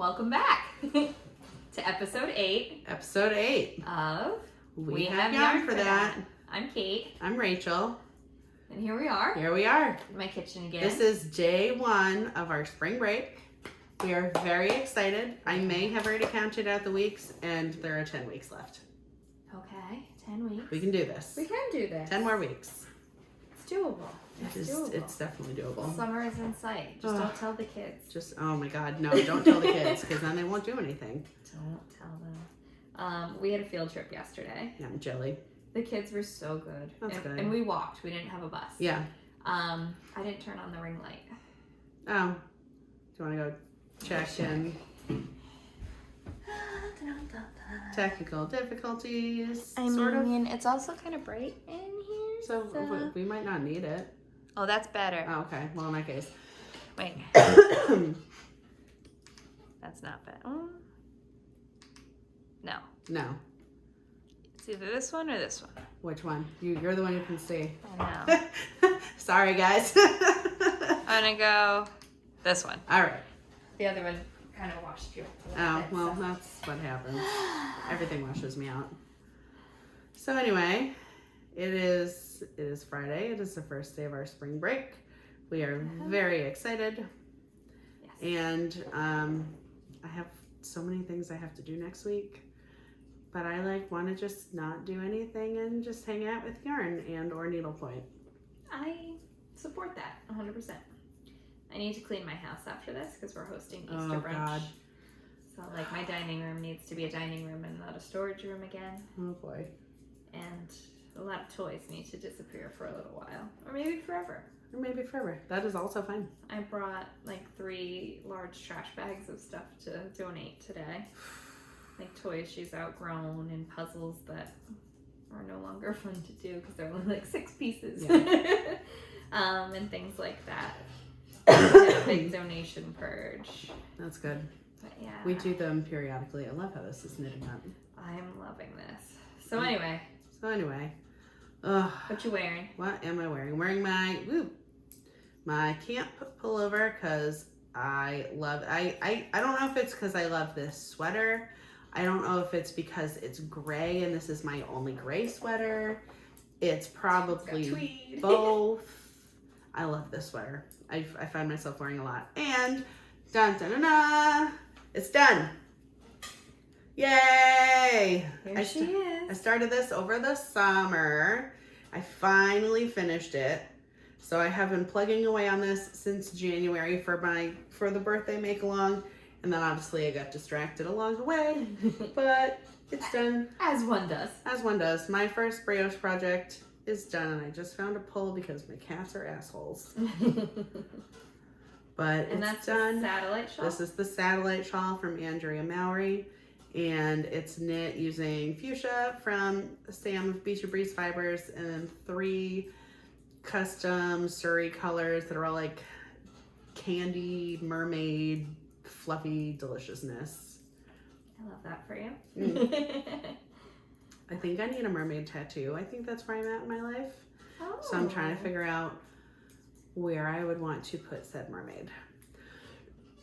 Welcome back to episode 8. Episode 8 of We Have Yarn for That. I'm Kate. I'm Rachel. And here we are. Here we are. In my kitchen again. This is day 1 of our spring break. We are very excited. I may have already counted out the weeks, and there are 10 weeks left. Okay, 10 weeks. We can do this. We can do this. 10 more weeks. It's doable. It's definitely doable. Summer is in sight. Just don't tell the kids. Oh my god, no, don't tell the kids, because then they won't do anything. Don't tell them. We had a field trip yesterday. Yeah, I'm jelly. The kids were so good. That's good. And we walked. We didn't have a bus. Yeah. I didn't turn on the ring light. Oh. Do you want to go check in? Technical difficulties. Sort of. It's also kind of bright in here. So we might not need it. Oh, that's better. Oh, okay. Well, in my case. Wait. That's not bad. No. No. It's either this one or this one. Which one? You're the one who can see. I know. Sorry, guys. I'm gonna go this one. All right. The other one kind of washed you. Well, that's what happens. Everything washes me out. So anyway, it is Friday. It is the first day of our spring break. We are very excited. Yes. And I have so many things I have to do next week. But I want to just not do anything and just hang out with yarn and or needlepoint. I support that 100%. I need to clean my house after this because we're hosting Easter brunch. God. So my dining room needs to be a dining room and not a storage room again. Oh boy. And a lot of toys need to disappear for a little while. Or maybe forever. That is also fine. I brought 3 large trash bags of stuff to donate today. Toys she's outgrown and puzzles that are no longer fun to do because they're only 6 pieces. Yeah. And things like that. A big donation purge. That's good. But yeah. We do them periodically. I love how this is knitting up. I'm loving this. So anyway. What you wearing? What am I wearing? I'm wearing my camp pullover because I don't know if it's because I love this sweater. I don't know if it's because it's gray and this is my only gray sweater. It's probably both. I love this sweater. I find myself wearing a lot. And dun dun dun dun, it's done. Yay! Here she is. I started this over the summer. I finally finished it. So I have been plugging away on this since January for the birthday make along. And then obviously I got distracted along the way, but it's done. As one does. As one does. My first brioche project is done, and I just found a pull because my cats are assholes. But and it's done. The satellite shawl? This is the satellite shawl from Andrea Mowry, and it's knit using fuchsia from Sam of Beachy Breeze Fibers and 3 custom suri colors that are all candy, mermaid, fluffy deliciousness. I love that for you. I think I need a mermaid tattoo. I think that's where I'm at in my life. Oh. So I'm trying to figure out where I would want to put said mermaid.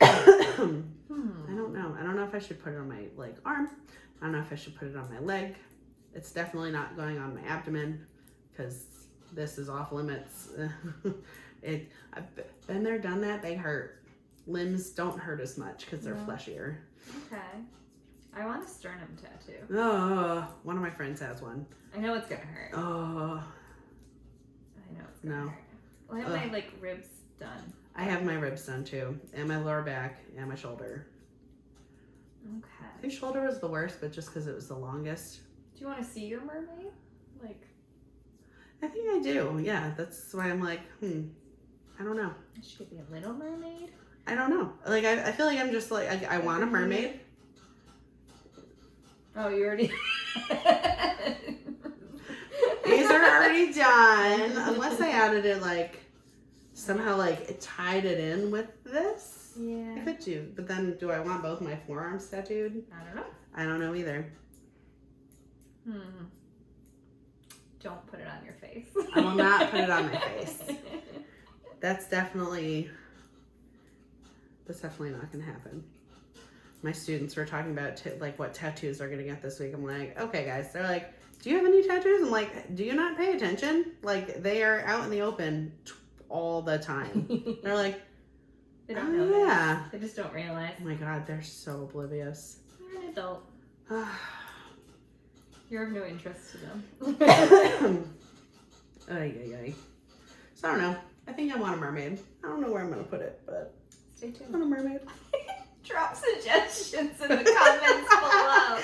I don't know. I don't know if I should put it on my arm. I don't know if I should put it on my leg. It's definitely not going on my abdomen because this is off limits. I've been there, done that. They hurt. Limbs don't hurt as much because they're fleshier. Okay. I want a sternum tattoo. Oh, one of my friends has one. I know it's gonna hurt. Oh. I know it's gonna hurt. Well, I have my ribs done. I have my ribs done too, and my lower back, and my shoulder. Okay. I think shoulder was the worst, but just because it was the longest. Do you want to see your mermaid? I think I do. Yeah, that's why I'm I don't know. She could be a little mermaid. I don't know. I feel like I'm just I want a mermaid. Oh, you already. These are already done. Unless I added it somehow it tied it in with this. Yeah. I could do. But then do I want both my forearms tattooed? I don't know. I don't know either. Don't put it on your face. I will not put it on my face. That's definitely not going to happen. my students were talking about like what tattoos they're gonna get this week. I'm like, okay, guys. They're like, do you have any tattoos? I'm like, do you not pay attention? Like, they are out in the open all the time. They're like, They don't know yeah. that. They just don't realize. Oh my God, they're so oblivious. You're an adult. You're of no interest to them. Ay. So I don't know. I think I want a mermaid. I don't know where I'm gonna put it, but Stay tuned. I want a mermaid. Drop suggestions in the comments below.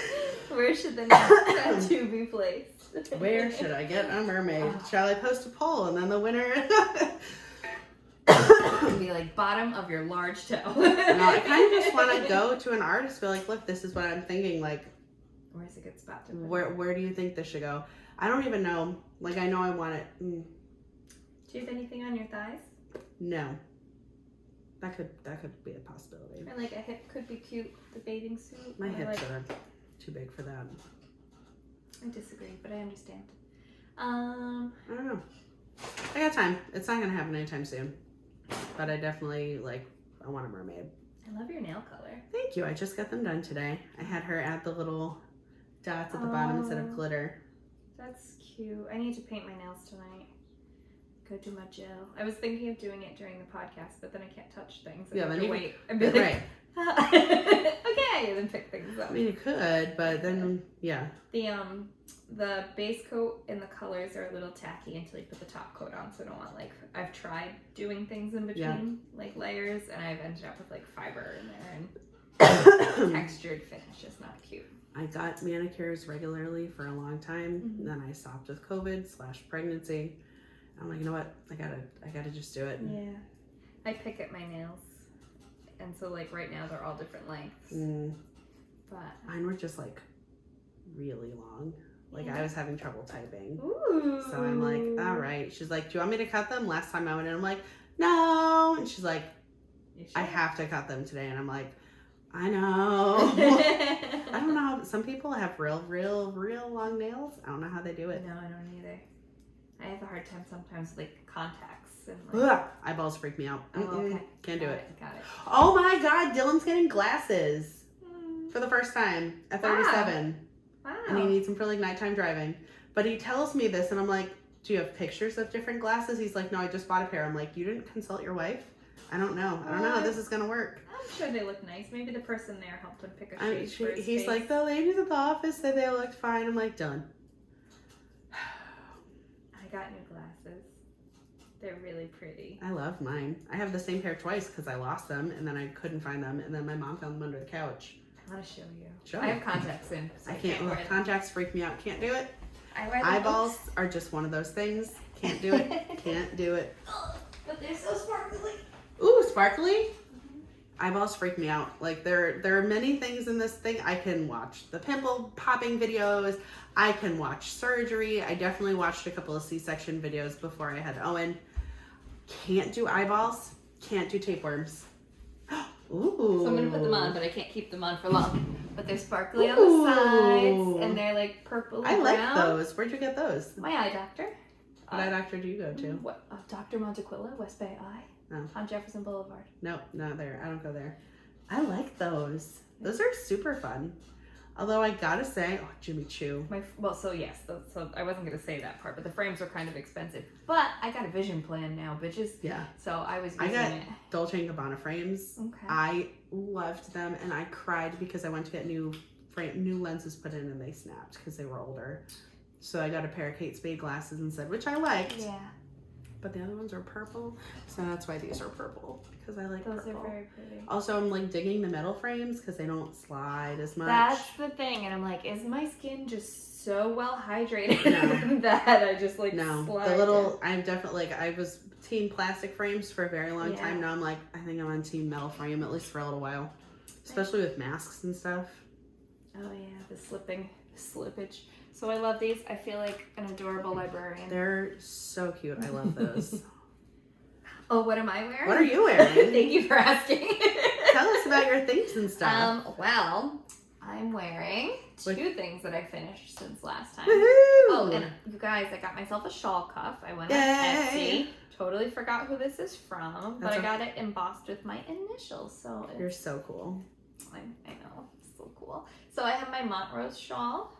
Where should the next tattoo be placed? Where should I get a mermaid? Shall I post a poll and then the winner? It'd be like bottom of your large toe. No, I kind of just want to go to an artist, be like, look, this is what I'm thinking. Like, where's a good spot to put where do you think this should go? I don't even know. Like, I know I want it. Do you have anything on your thighs? No. That could be a possibility. Or like a hip could be cute, the bathing suit. My hips like, are too big for that. I disagree, but I understand. I don't know. I got time. It's not gonna happen anytime soon. But I definitely I want a mermaid. I love your nail color. Thank you. I just got them done today. I had her add the little dots at the bottom instead of glitter. That's cute. I need to paint my nails tonight. Go do my gel. I was thinking of doing it during the podcast, but then I can't touch things. Yeah, then you wait. And be like, right. Okay, and then pick things up. I mean, you could, but then yeah. The base coat and the colors are a little tacky until you put the top coat on. So I don't want I've tried doing things in between layers, and I've ended up with fiber in there and textured finish is not cute. I got manicures regularly for a long time. Then I stopped with COVID/pregnancy. I'm like, you know what? I gotta just do it. Yeah. I pick at my nails. And so right now they're all different lengths. But mine were just really long. I was having trouble typing. Ooh. So I'm like, all right. She's like, do you want me to cut them? Last time I went in, I'm like, no. And she's like, I have to cut them today. And I'm like, I know. I don't know. Some people have real long nails. I don't know how they do it. No, I don't either. I have a hard time sometimes with contacts and eyeballs freak me out. Oh, okay. Can't do it. Got it. Oh my God, Dylan's getting glasses for the first time at 37. Wow. And he needs them for nighttime driving. But he tells me this and I'm like, do you have pictures of different glasses? He's like, no, I just bought a pair. I'm like, you didn't consult your wife? I don't know. I don't know how this is gonna work. I'm sure they look nice. Maybe the person there helped him pick a shade for his He's face. like, the ladies at the office said they looked fine. I'm like, done. I got new glasses. They're really pretty. I love mine. I have the same pair twice because I lost them and then I couldn't find them and then my mom found them under the couch. I want to show you. Sure. I have contacts in. So I can't. wear them. Contacts freak me out. Can't do it. I wear them. Eyeballs are just one of those things. Can't do it. Can't do it. But they're so sparkly. Ooh, sparkly. Eyeballs freak me out. There are many things in this thing. I can watch the pimple popping videos. I can watch surgery. I definitely watched a couple of C-section videos before I had Owen. Can't do eyeballs. Can't do tapeworms. Ooh. So I'm gonna put them on, but I can't keep them on for long. But they're sparkly on the sides, and they're purple. I brown. like those. Where'd you get those? My eye doctor. What eye doctor do you go to? Dr. Montequilla, West Bay Eye, on Jefferson Boulevard. Nope, not there. I don't go there. I like those. Those are super fun. Although I gotta say, Jimmy Choo. So I wasn't gonna say that part, but the frames are kind of expensive. But I got a vision plan now, bitches. Yeah. So I was using I got it. Dolce & Gabbana frames. Okay. I loved them, and I cried because I went to get new lenses put in, and they snapped because they were older. So I got a pair of Kate Spade glasses instead, which I liked. Yeah. But the other ones are purple, so that's why these are purple, because I like Those purple. are very pretty. Also, I'm digging the metal frames because they don't slide as much. That's the thing, and I'm like, is my skin just so well hydrated No. that I just no, slide the little. in? I'm definitely I was team plastic frames for a very long time. Now I'm I think I'm on team metal frame, at least for a little while, especially with masks and stuff. Oh yeah, the slippage. So I love these. I feel like an adorable librarian. They're so cute. I love those. Oh, what am I wearing? What are you wearing? Thank you for asking. Tell us about your things and stuff. Well, I'm wearing two things that I finished since last time. Woohoo! Oh, and you guys, I got myself a shawl cuff. I went on Etsy. Totally forgot who this is from, but I got it embossed with my initials. So You're so cool. I know, it's so cool. So I have my Montrose shawl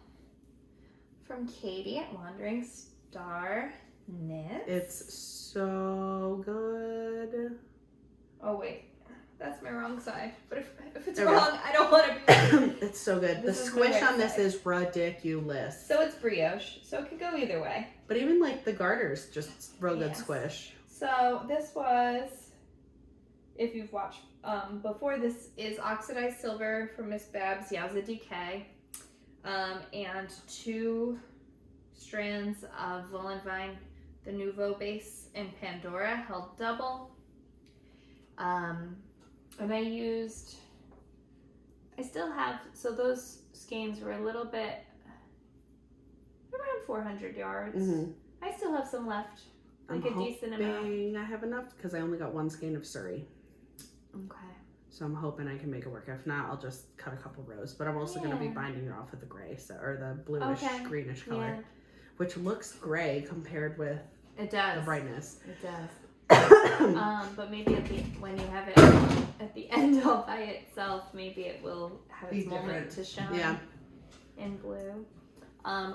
from Katie at Wandering Star Knits. It's so good. Oh wait, that's my wrong side. But if it's There we wrong, I don't want to be. It's so good. The This is my squish right on this side. is ridiculous. So it's brioche, so it could go either way. But even like the garters, just real good Yes. squish. So this was, if you've watched before, this is oxidized silver from Miss Babs Yowza DK, and 2 strands of Volant Vine, the Nouveau base in Pandora, held double. And I still have, so those skeins were a little bit, around 400 yards. Mm-hmm. I still have some left, like I'm a decent amount. hoping I have enough because I only got 1 skein of suri. Okay. So I'm hoping I can make it work. If not, I'll just cut a couple rows. But I'm also going to be Yeah. binding it off with the gray, so or the bluish, Okay. greenish color, Yeah, which looks gray compared with it does. the brightness. It does. But maybe when you have it at the end all by itself, maybe it will have its Be moment different. to shine Yeah. in blue.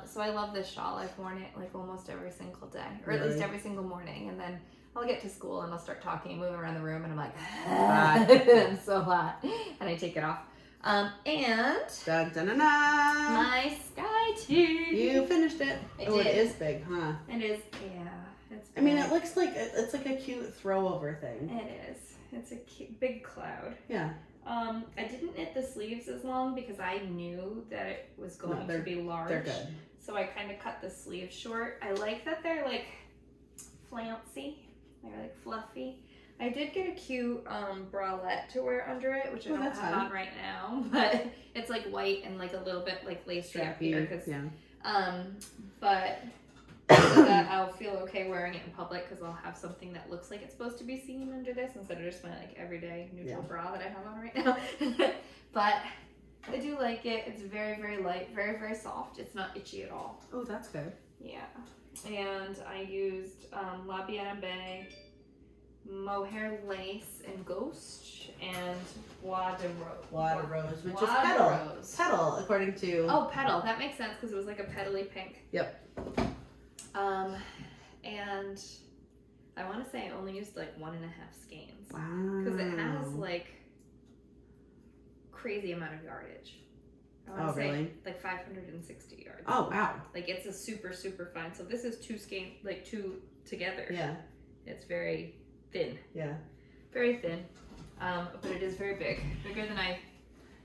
So I love this shawl. I've worn it like almost every single day, or at least Really? every single morning. And then I'll get to school and I'll start talking and moving around the room, and I'm like, Hot. I'm so hot, and I take it off. And Dun, dun, dun, dun. my Skye tee. You finished it. I Oh, it did. is big, huh? It is, yeah. It's I mean, big. it looks like it's like a cute throw-over thing. It is. It's a cute, big cloud. Yeah. I didn't knit the sleeves as long because I knew that it was going to be large. They're good. So I kind of cut the sleeves short. I like that they're like flouncy. They're like fluffy. I did get a cute bralette to wear under it, which I don't have that's fun. on right now, but it's like white and like a little bit like lacy up here. Cause, Yeah. but so that I'll feel okay wearing it in public because I'll have something that looks like it's supposed to be seen under this instead of just my like everyday neutral bra that I have on right now. But I do like it. It's very, very light, very, very soft. It's not itchy at all. Oh, that's good. Yeah. And I used La Bienne mohair lace and ghost and Bois de Rose. Water rose, which Bois is de petal. Rose. Petal, according to. Oh, petal. That makes sense because it was like a petally pink. Yep. And I want to say I only used like 1.5 skeins. Wow. Because it has like crazy amount of yardage. I want to say really? like 560 yards. Oh, wow. Like it's a super, super fine. So this is 2 skein, like 2 together. Yeah. It's very thin. Yeah. Very thin. But it is very big. Bigger than I.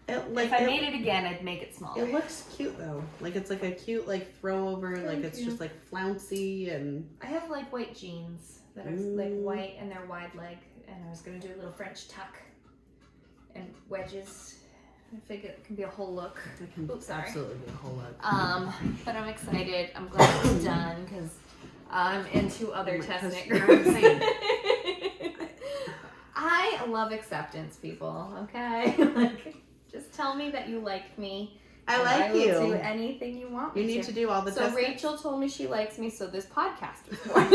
If I made it again, I'd make it smaller. It looks cute though. Like it's like a cute like throw over. Very Like it's cute. just like flouncy and. I have like white jeans that are like white and they're wide leg, and I was gonna do a little French tuck and wedges. I think it can be a whole look. It can Oops, sorry. absolutely be a whole lot. But I'm excited. I'm glad it's done because I'm into other test knit Because groups. I'm saying- I love acceptance, people. Okay, like just tell me that you like me. I and like I will you. do anything you want me You need to do all the So test knits. Rachel told me she likes me, so this podcast was born.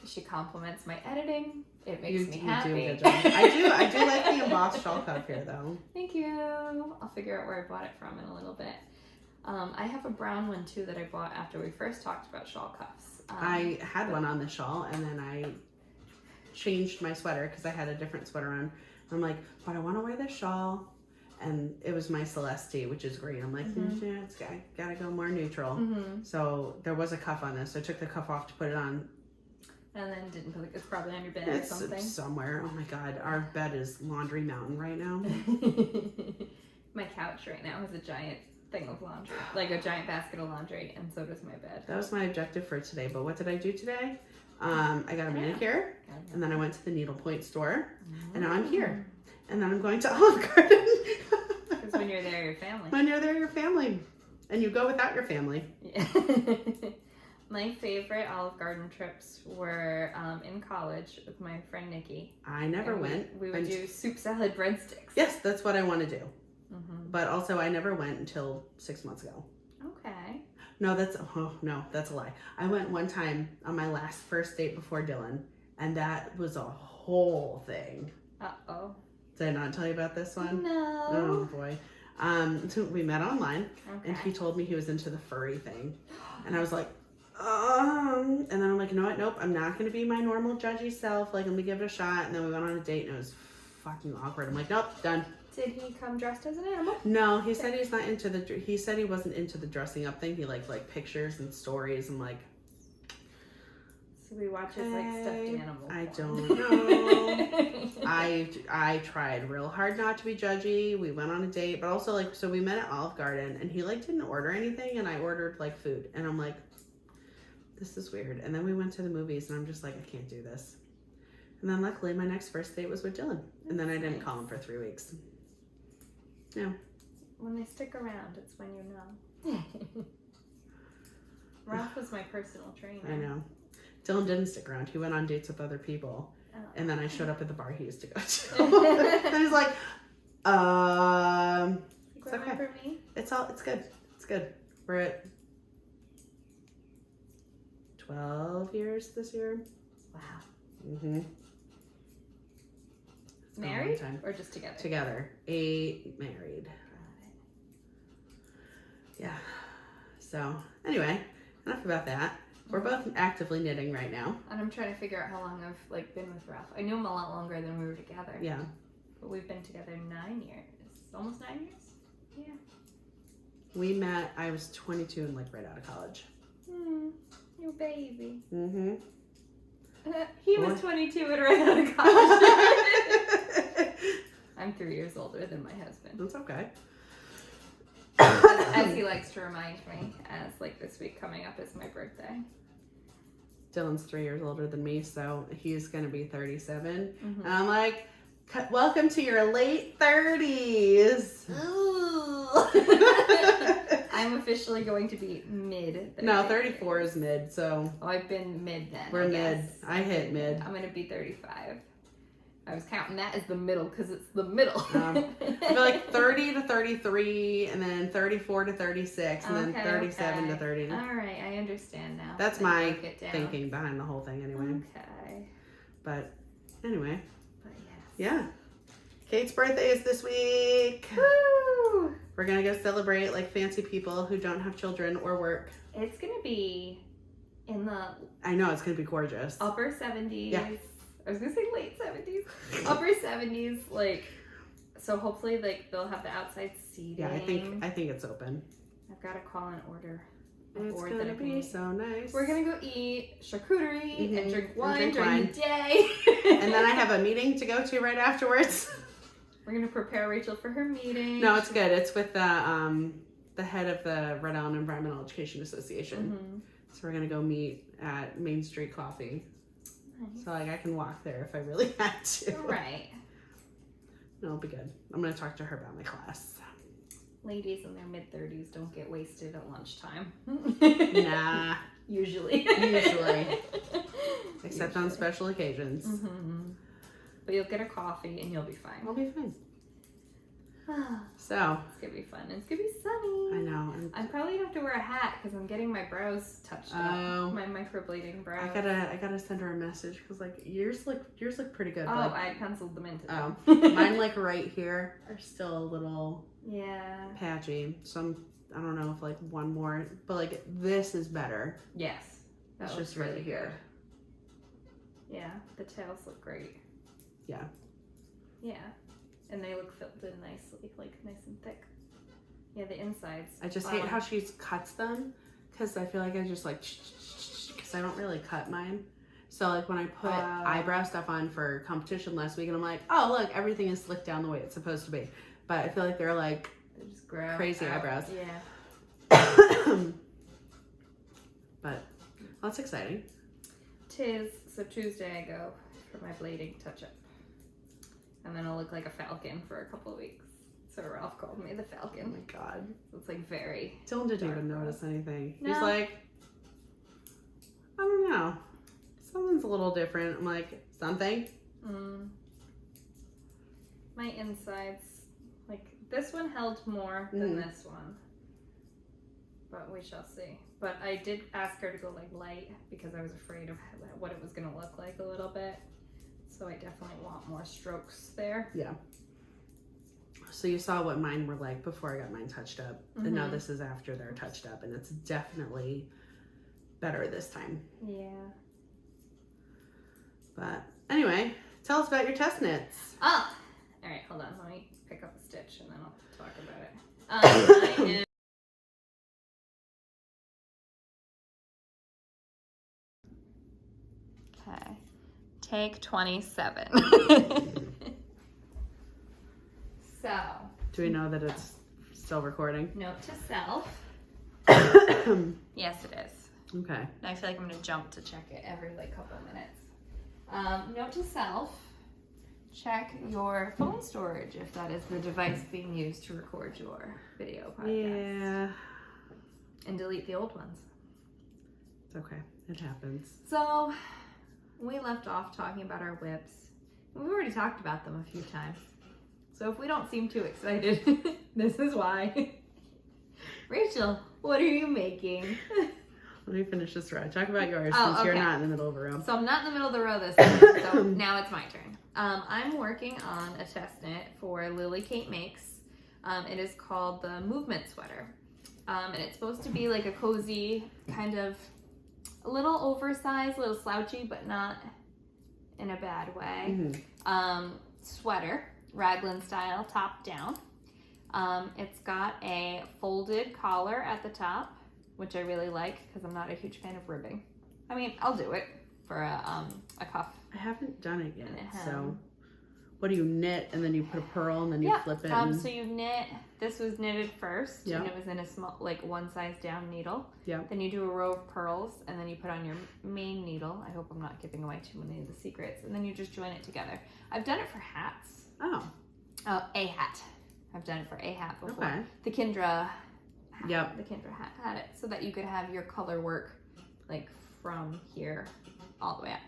She compliments my editing. It makes me happy. You do a good job. I do like the embossed shawl cuff here though. Thank you. I'll figure out where I bought it from in a little bit. I have a brown one too that I bought after we first talked about shawl cuffs. I had one on the shawl and then I changed my sweater because I had a different sweater on. I'm like, but I want to wear this shawl. And it was my Celeste, which is green. I'm like, yeah, it's gotta go more neutral. Mm-hmm. So there was a cuff on this. So I took the cuff off to put it on. And then didn't put it. It's probably on your bed or It's something. somewhere. Oh my God, our bed is laundry mountain right now. My couch right now is a giant thing of laundry, like a giant basket of laundry, and so does my bed. That was my objective for today. But what did I do today? I got a manicure, and then I went to the needlepoint store, and now I'm here. And then I'm going to Olive Garden. Because when you're there, your family. When you're there, your family. And you go without your family. Yeah. My favorite Olive Garden trips were in college with my friend Nikki. I never went. We would do soup salad breadsticks. Yes, that's what I want to do. Mm-hmm. But also, I never went until 6 months ago. Okay. No, that's a lie. I went one time on my last first date before Dylan, and that was a whole thing. Uh-oh. Did I not tell you about this one? No. Oh boy. So we met online, Okay. and he told me he was into the furry thing, and I was like, and then I'm like, you know what? Nope, I'm not gonna be my normal judgy self. Like, let me give it a shot. And then we went on a date, and it was fucking awkward. I'm like, nope, done. Did he come dressed as an animal? No, he said he's not into the. He said he wasn't into the dressing up thing. He liked like pictures and stories. I'm like, So we watch his like stuffed animal. I porn. don't know. I tried real hard not to be judgy. We went on a date, but also like, so we met at Olive Garden, and he like didn't order anything, and I ordered like food, and I'm like, this is weird. And then we went to the movies, and I'm just like, I can't do this. And then luckily my next first date was with Dylan, and then I didn't call him for 3 weeks. Yeah. When they stick around, it's when you know. Ralph was my personal trainer. I know. Dylan didn't stick around. He went on dates with other people. Oh. And then I showed up at the bar he used to go to. And he's like, it's okay. For me? It's good. It's good. We're at 12 years this year. Wow. Mm-hmm. Married or just together? Together. 8 married. Got it. Yeah. So, anyway, enough about that. We're both actively knitting right now. And I'm trying to figure out how long I've like been with Ralph. I knew him a lot longer than we were together. Yeah. But we've been together 9 years. Almost 9 years? Yeah. We met, I was 22 and like right out of college. Your baby. Mm-hmm. He was 22 and right out of college. I'm 3 years older than my husband. That's okay. As he likes to remind me, as like this week coming up is my birthday. Dylan's 3 years older than me, so he's gonna be 37. Mm-hmm. And I'm like, welcome to your late 30s. I'm officially going to be mid. No, 34 is mid, so. Oh, I've been mid then. We're mid. I hit mid. I'm going to be 35. I was counting that as the middle because it's the middle. I feel like 30 to 33, and then 34 to 36, and then 37 to 30. All right, I understand now. That's my thinking behind the whole thing, anyway. Okay. But anyway. But yes. Yeah. Kate's birthday is this week. Woo! We're going to go celebrate like fancy people who don't have children or work. It's going to be in the... I know, it's going to be gorgeous. Upper 70s. Yeah. I was going to say late 70s. Upper 70s, like... So hopefully, like, they'll have the outside seating. Yeah, I think it's open. I've got to call an order. It's going to be so nice. We're going to go eat charcuterie and drink wine during the day. And then I have a meeting to go to right afterwards. We're going to prepare Rachel for her meeting. No, it's good. It's with the head of the Rhode Island Environmental Education Association. Mm-hmm. So we're going to go meet at Main Street Coffee. Nice. So like I can walk there if I really had to. Right. No, it'll be good. I'm going to talk to her about my class. Ladies in their mid-30s don't get wasted at lunchtime. Nah. Usually. Except on special occasions. Mm-hmm. But you'll get a coffee and you'll be fine. I'll be fine. So. It's going to be fun. It's going to be sunny. I know. I'm probably going to have to wear a hat because I'm getting my brows touched up. My microblading brows. I gotta send her a message because like yours look pretty good. Oh, but, I penciled them in today. Oh, mine like right here are still a little patchy. So I don't know if like one more, but like this is better. Yes, It's just really here. Yeah, the tails look great. Yeah. Yeah, and they look filled in nicely, like nice and thick. Yeah, the insides. I just hate how she cuts them because I feel like I just like because I don't really cut mine. So like when I put eyebrow stuff on for competition last week, and I'm like, oh look, everything is slicked down the way it's supposed to be. But I feel like they're like just crazy eyebrows. Yeah. But that's exciting. So Tuesday I go for my blading touch-up. And then I'll look like a falcon for a couple of weeks. So Ralph called me the falcon. Oh my god. So it's like very Dylan didn't even notice anything. No. He's like, I don't know. Something's a little different. I'm like, something? My insides, like this one held more than this one. But we shall see. But I did ask her to go like light because I was afraid of what it was going to look like a little bit. so I definitely want more strokes there. Yeah. So you saw what mine were like before I got mine touched up. And now this is after they're touched up, and it's definitely better this time. Yeah. But anyway, tell us about your test knits. Oh! Alright, hold on. Let me pick up a stitch and then I'll talk about it. I am... Okay. Take 27. So. Do we know that it's still recording? Note to self. Yes, it is. Okay. I feel like I'm going to jump to check it every like couple minutes. Note to self. Check your phone storage if that is the device being used to record your video podcast. Yeah. And delete the old ones. It's okay. It happens. So, we left off talking about our whips. We've already talked about them a few times. So if we don't seem too excited, this is why. Rachel, what are you making? Let me finish this row. Talk about yours Oh, since you're okay. not in the middle of a row. So I'm not in the middle of the row this time, so now it's my turn. I'm working on a test knit for Kait Makes. It is called the Movement Sweater. And it's supposed to be like a cozy, kind of a little oversized, a little slouchy, but not in a bad way. Sweater, raglan style, top down. It's got a folded collar at the top, which I really like because I'm not a huge fan of ribbing. I mean, I'll do it for a cuff. I haven't done it yet. And a hem. So, what do you knit and then you put a purl and then you flip it? And... So you knit. This was knitted first, Yeah. and it was in a small, like one size down needle. Yeah. Then you do a row of purls, and then you put on your main needle. I hope I'm not giving away too many of the secrets. And then you just join it together. I've done it for hats. Oh. Oh, a hat. I've done it for a hat before. Okay. The Kindra hat. Yep. The Kindra hat had it so that you could have your color work like from here all the way up.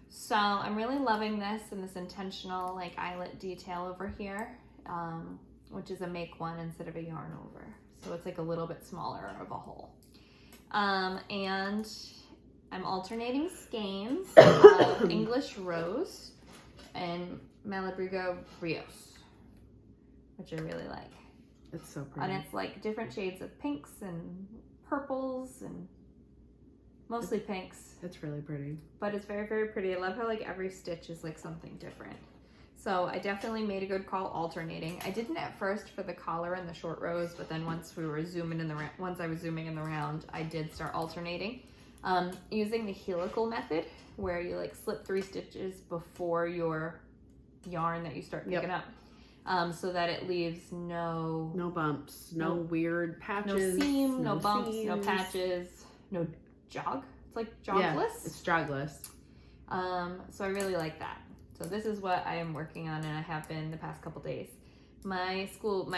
So I'm really loving this and this intentional like eyelet detail over here, which is a make one instead of a yarn over. So it's like a little bit smaller of a hole. And I'm alternating skeins of English Rose and Malabrigio Rios, which I really like. It's so pretty. And it's like different shades of pinks and purples and mostly pinks. It's really pretty. But it's very, very pretty. I love how like every stitch is like something different. So I definitely made a good call alternating. I didn't at first for the collar and the short rows, but then once we were zooming in the once I was zooming in the round, I did start alternating. Using the helical method where you like slip 3 stitches before your yarn that you start picking up. So that it leaves no bumps, no weird patches, no seam, no bumps, seams. no patches, no jog. It's like jogless. Yeah, it's jogless. So I really like that. So this is what I am working on, and I have been the past couple days. My school,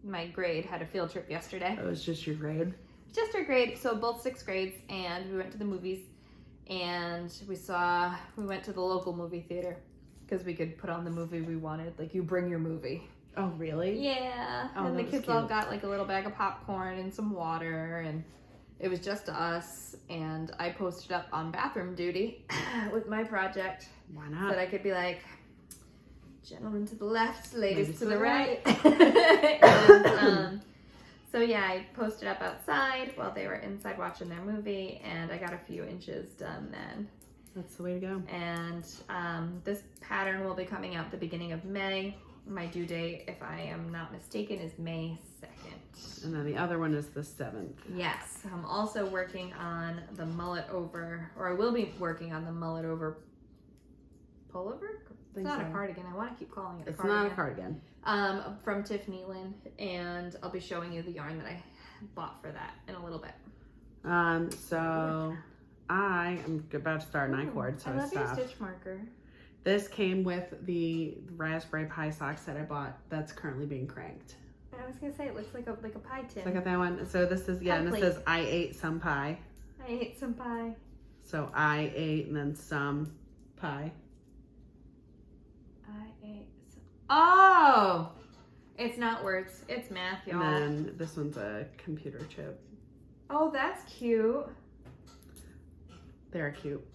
my grade had a field trip yesterday. It was just your grade? Just our grade, so both 6th grades, and we went to the movies, and we went to the local movie theater because we could put on the movie we wanted. Like, you bring your movie. Oh, really? Yeah. Oh, and the that was kids all cute. got like a little bag of popcorn and some water, and it was just us. And I posted up on bathroom duty with my project. Why So not? that I could be like, gentlemen to the left, ladies to the right. So yeah, I posted up outside while they were inside watching their movie, and I got a few inches done then. That's the way to go. And this pattern will be coming out the beginning of May. My due date, if I am not mistaken, is May 2nd. And then the other one is the 7th. Yes, I'm also working on the Mull It Over, or I will be working on the Mull It Over Pullover? It's not a cardigan. I want to keep calling it a cardigan. It's not a cardigan. From Tif Neilan, and I'll be showing you the yarn that I bought for that in a little bit. So I am about to start an I-cord, so I I love your stopped. stitch marker. This came with the Raspberry Pi socks that I bought that's currently being cranked. I was gonna say it looks like a pie tin. Look at that one. So this is, and it says I ate some pie. I ate some pie. So I ate and then some pie. I ate some. Oh! It's not words. It's math, y'all. And then this one's a computer chip. Oh, that's cute. They're cute.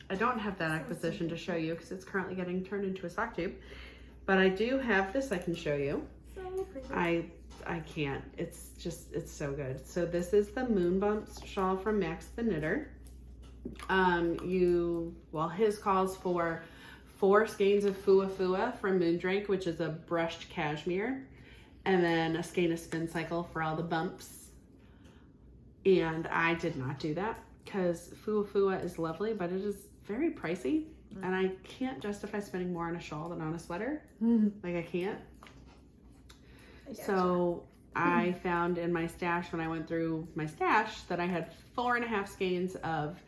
I don't have that acquisition to show you because it's currently getting turned into a sock tube. But I do have this I can show you. So pretty. I can't. It's so good. So this is the Moon Bumps shawl from Max the Knitter. His calls for 4 skeins of Fua Fua from Moondrake, which is a brushed cashmere, and then a skein of Spincycle for all the bumps. And I did not do that because Fua Fua is lovely, but it is very pricey, and I can't justify spending more on a shawl than on a sweater. Like, I can't. So I found in my stash, when I went through my stash, that I had 4.5 skeins of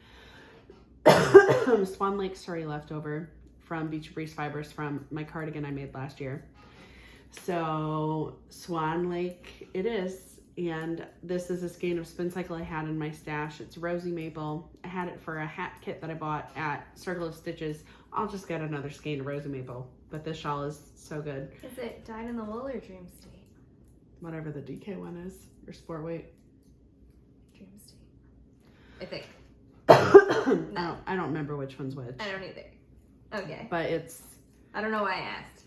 Swan Lake Suri left over from Beachy Breeze Fibers from my cardigan I made last year. So Swan Lake it is, and this is a skein of Spincycle I had in my stash. It's rosy maple. I had it for a hat kit that I bought at Circle of Stitches. I'll just get another skein of rosy maple, but this shawl is so good. Is it dyed in the wool or Dream State? Whatever the DK one is, or Sport Weight. Dream State, I think. I don't remember which one's which. I don't either. Okay. But it's... I don't know why I asked.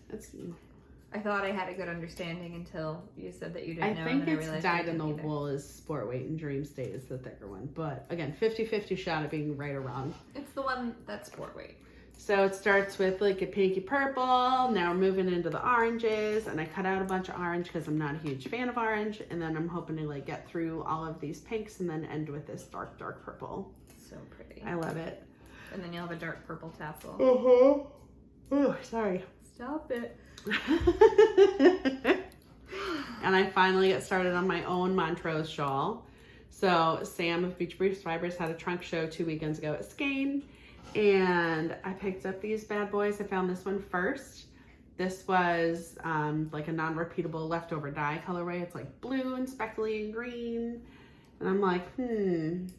I thought I had a good understanding until you said that you didn't know. I think it's dyed in the wool is Sport Weight and Dream State is the thicker one. But again, 50-50 shot at being right or wrong. It's the one that's Sport Weight. So it starts with like a pinky purple. Now we're moving into the oranges, and I cut out a bunch of orange because I'm not a huge fan of orange. And then I'm hoping to like get through all of these pinks and then end with this dark, dark purple. So pretty. I love it. And then you'll have a dark purple tassel. Oh, sorry. Stop it. And I finally get started on my own Montrose shawl. So Sam of Beachy Breeze Fibers had a trunk show 2 weekends ago at Skye, and I picked up these bad boys. I found this one first. This was like a non-repeatable leftover dye colorway. It's like blue and speckly and green. And I'm like, and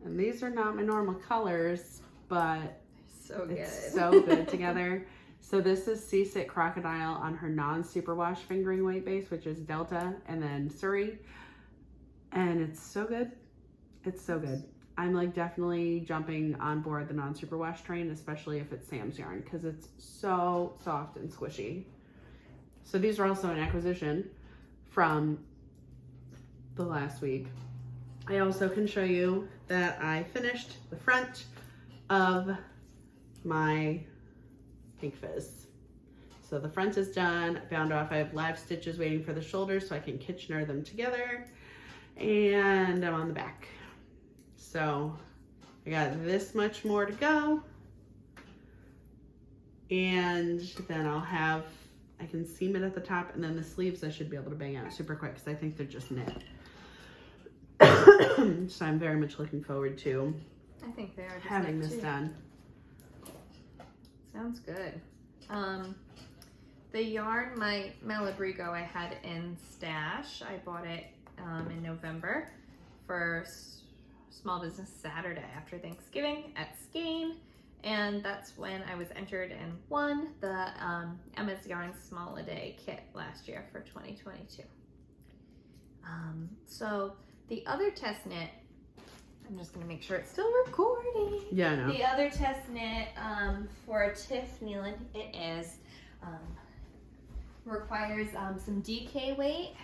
these are not my normal colors, but so good. It's so good together. So this is Seasick Crocodile on her non-superwash fingering weight base, which is Delta, and then Suri. And it's so good. It's so good. I'm like definitely jumping on board the non-superwash train, especially if it's Sam's yarn, because it's so soft and squishy. So these are also an acquisition from the last week. I also can show you that I finished the front of my Pink Fizz. So the front is done. I found off I have live stitches waiting for the shoulders so I can Kitchener them together. And I'm on the back. So I got this much more to go. And then I can seam it at the top, and then the sleeves I should be able to bang out super quick because I think they're just knit. So I'm very much looking forward to having this done. Sounds good. The yarn, my Malabrigio I had in stash. I bought it in November for Small Business Saturday after Thanksgiving at Skye, and that's when I was entered and won the Emma's Yarn Small A Day kit last year for 2022. So the other test knit, I'm just gonna make sure it's still recording. Yeah, I know. The other test knit for Tif Neilan, it is requires some DK weight,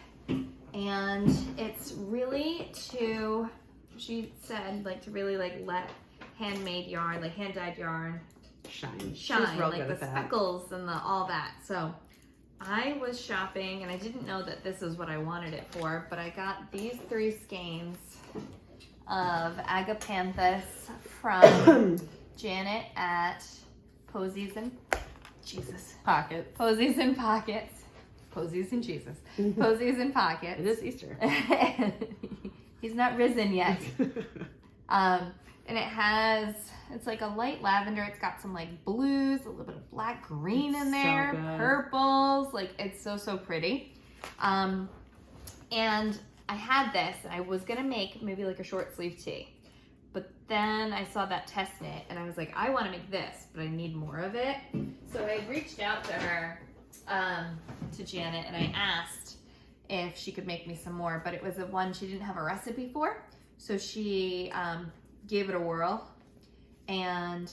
and it's really to, she said, like to really like let handmade yarn, like hand dyed yarn shine, like the speckles and the all that. So I was shopping and I didn't know that this is what I wanted it for, but I got these 3 skeins of Agapanthus from Janet at Posies and Pockets. Posies and Pockets. Posies and Jesus. Posies and Pockets. It is Easter. He's not risen yet. And it's like a light lavender. It's got some like blues, a little bit of black green in there, so purples. Like it's so pretty. And I had this, and I was gonna make maybe like a short sleeve tee, but then I saw that test knit, and I was like, I want to make this, but I need more of it. So I reached out to her, to Janet, and I asked if she could make me some more, but it was the one she didn't have a recipe for, so she gave it a whirl, and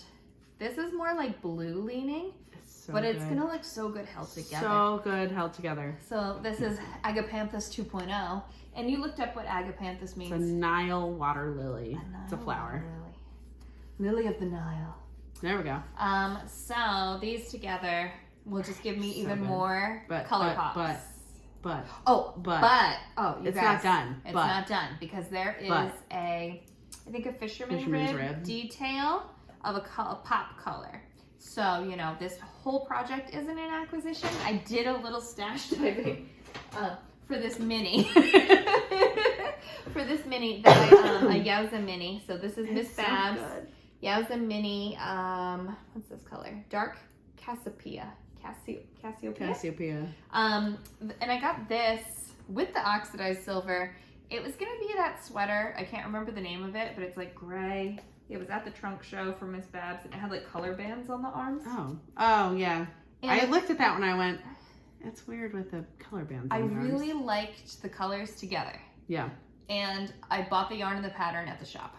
This is more like blue leaning, So but good. it's gonna look so good held together. So good held together. So this is Agapanthus 2.0, and you looked up what Agapanthus means. It's a Nile water lily. It's a flower. Lily of the Nile. There we go. So these together will just give me So even good. more color pops. But you it's guys, not done. It's not done because there is I think a fisherman's rib detail of a pop color. So, you know, this whole project isn't an acquisition. I did a little stash diving for this mini. For this mini that a Yowza mini. So this is Miss Babs. So Yowza mini, what's this color? Dark Cassiopeia. Cassiopeia. And I got this with the oxidized silver. It was gonna be that sweater. I can't remember the name of it, but it's like gray. It was at the trunk show for Miss Babs, and it had like color bands on the arms. Oh yeah. And I looked at that when I went, it's weird with the color bands on I the arms. really liked the colors together. Yeah. And I bought the yarn and the pattern at the shop.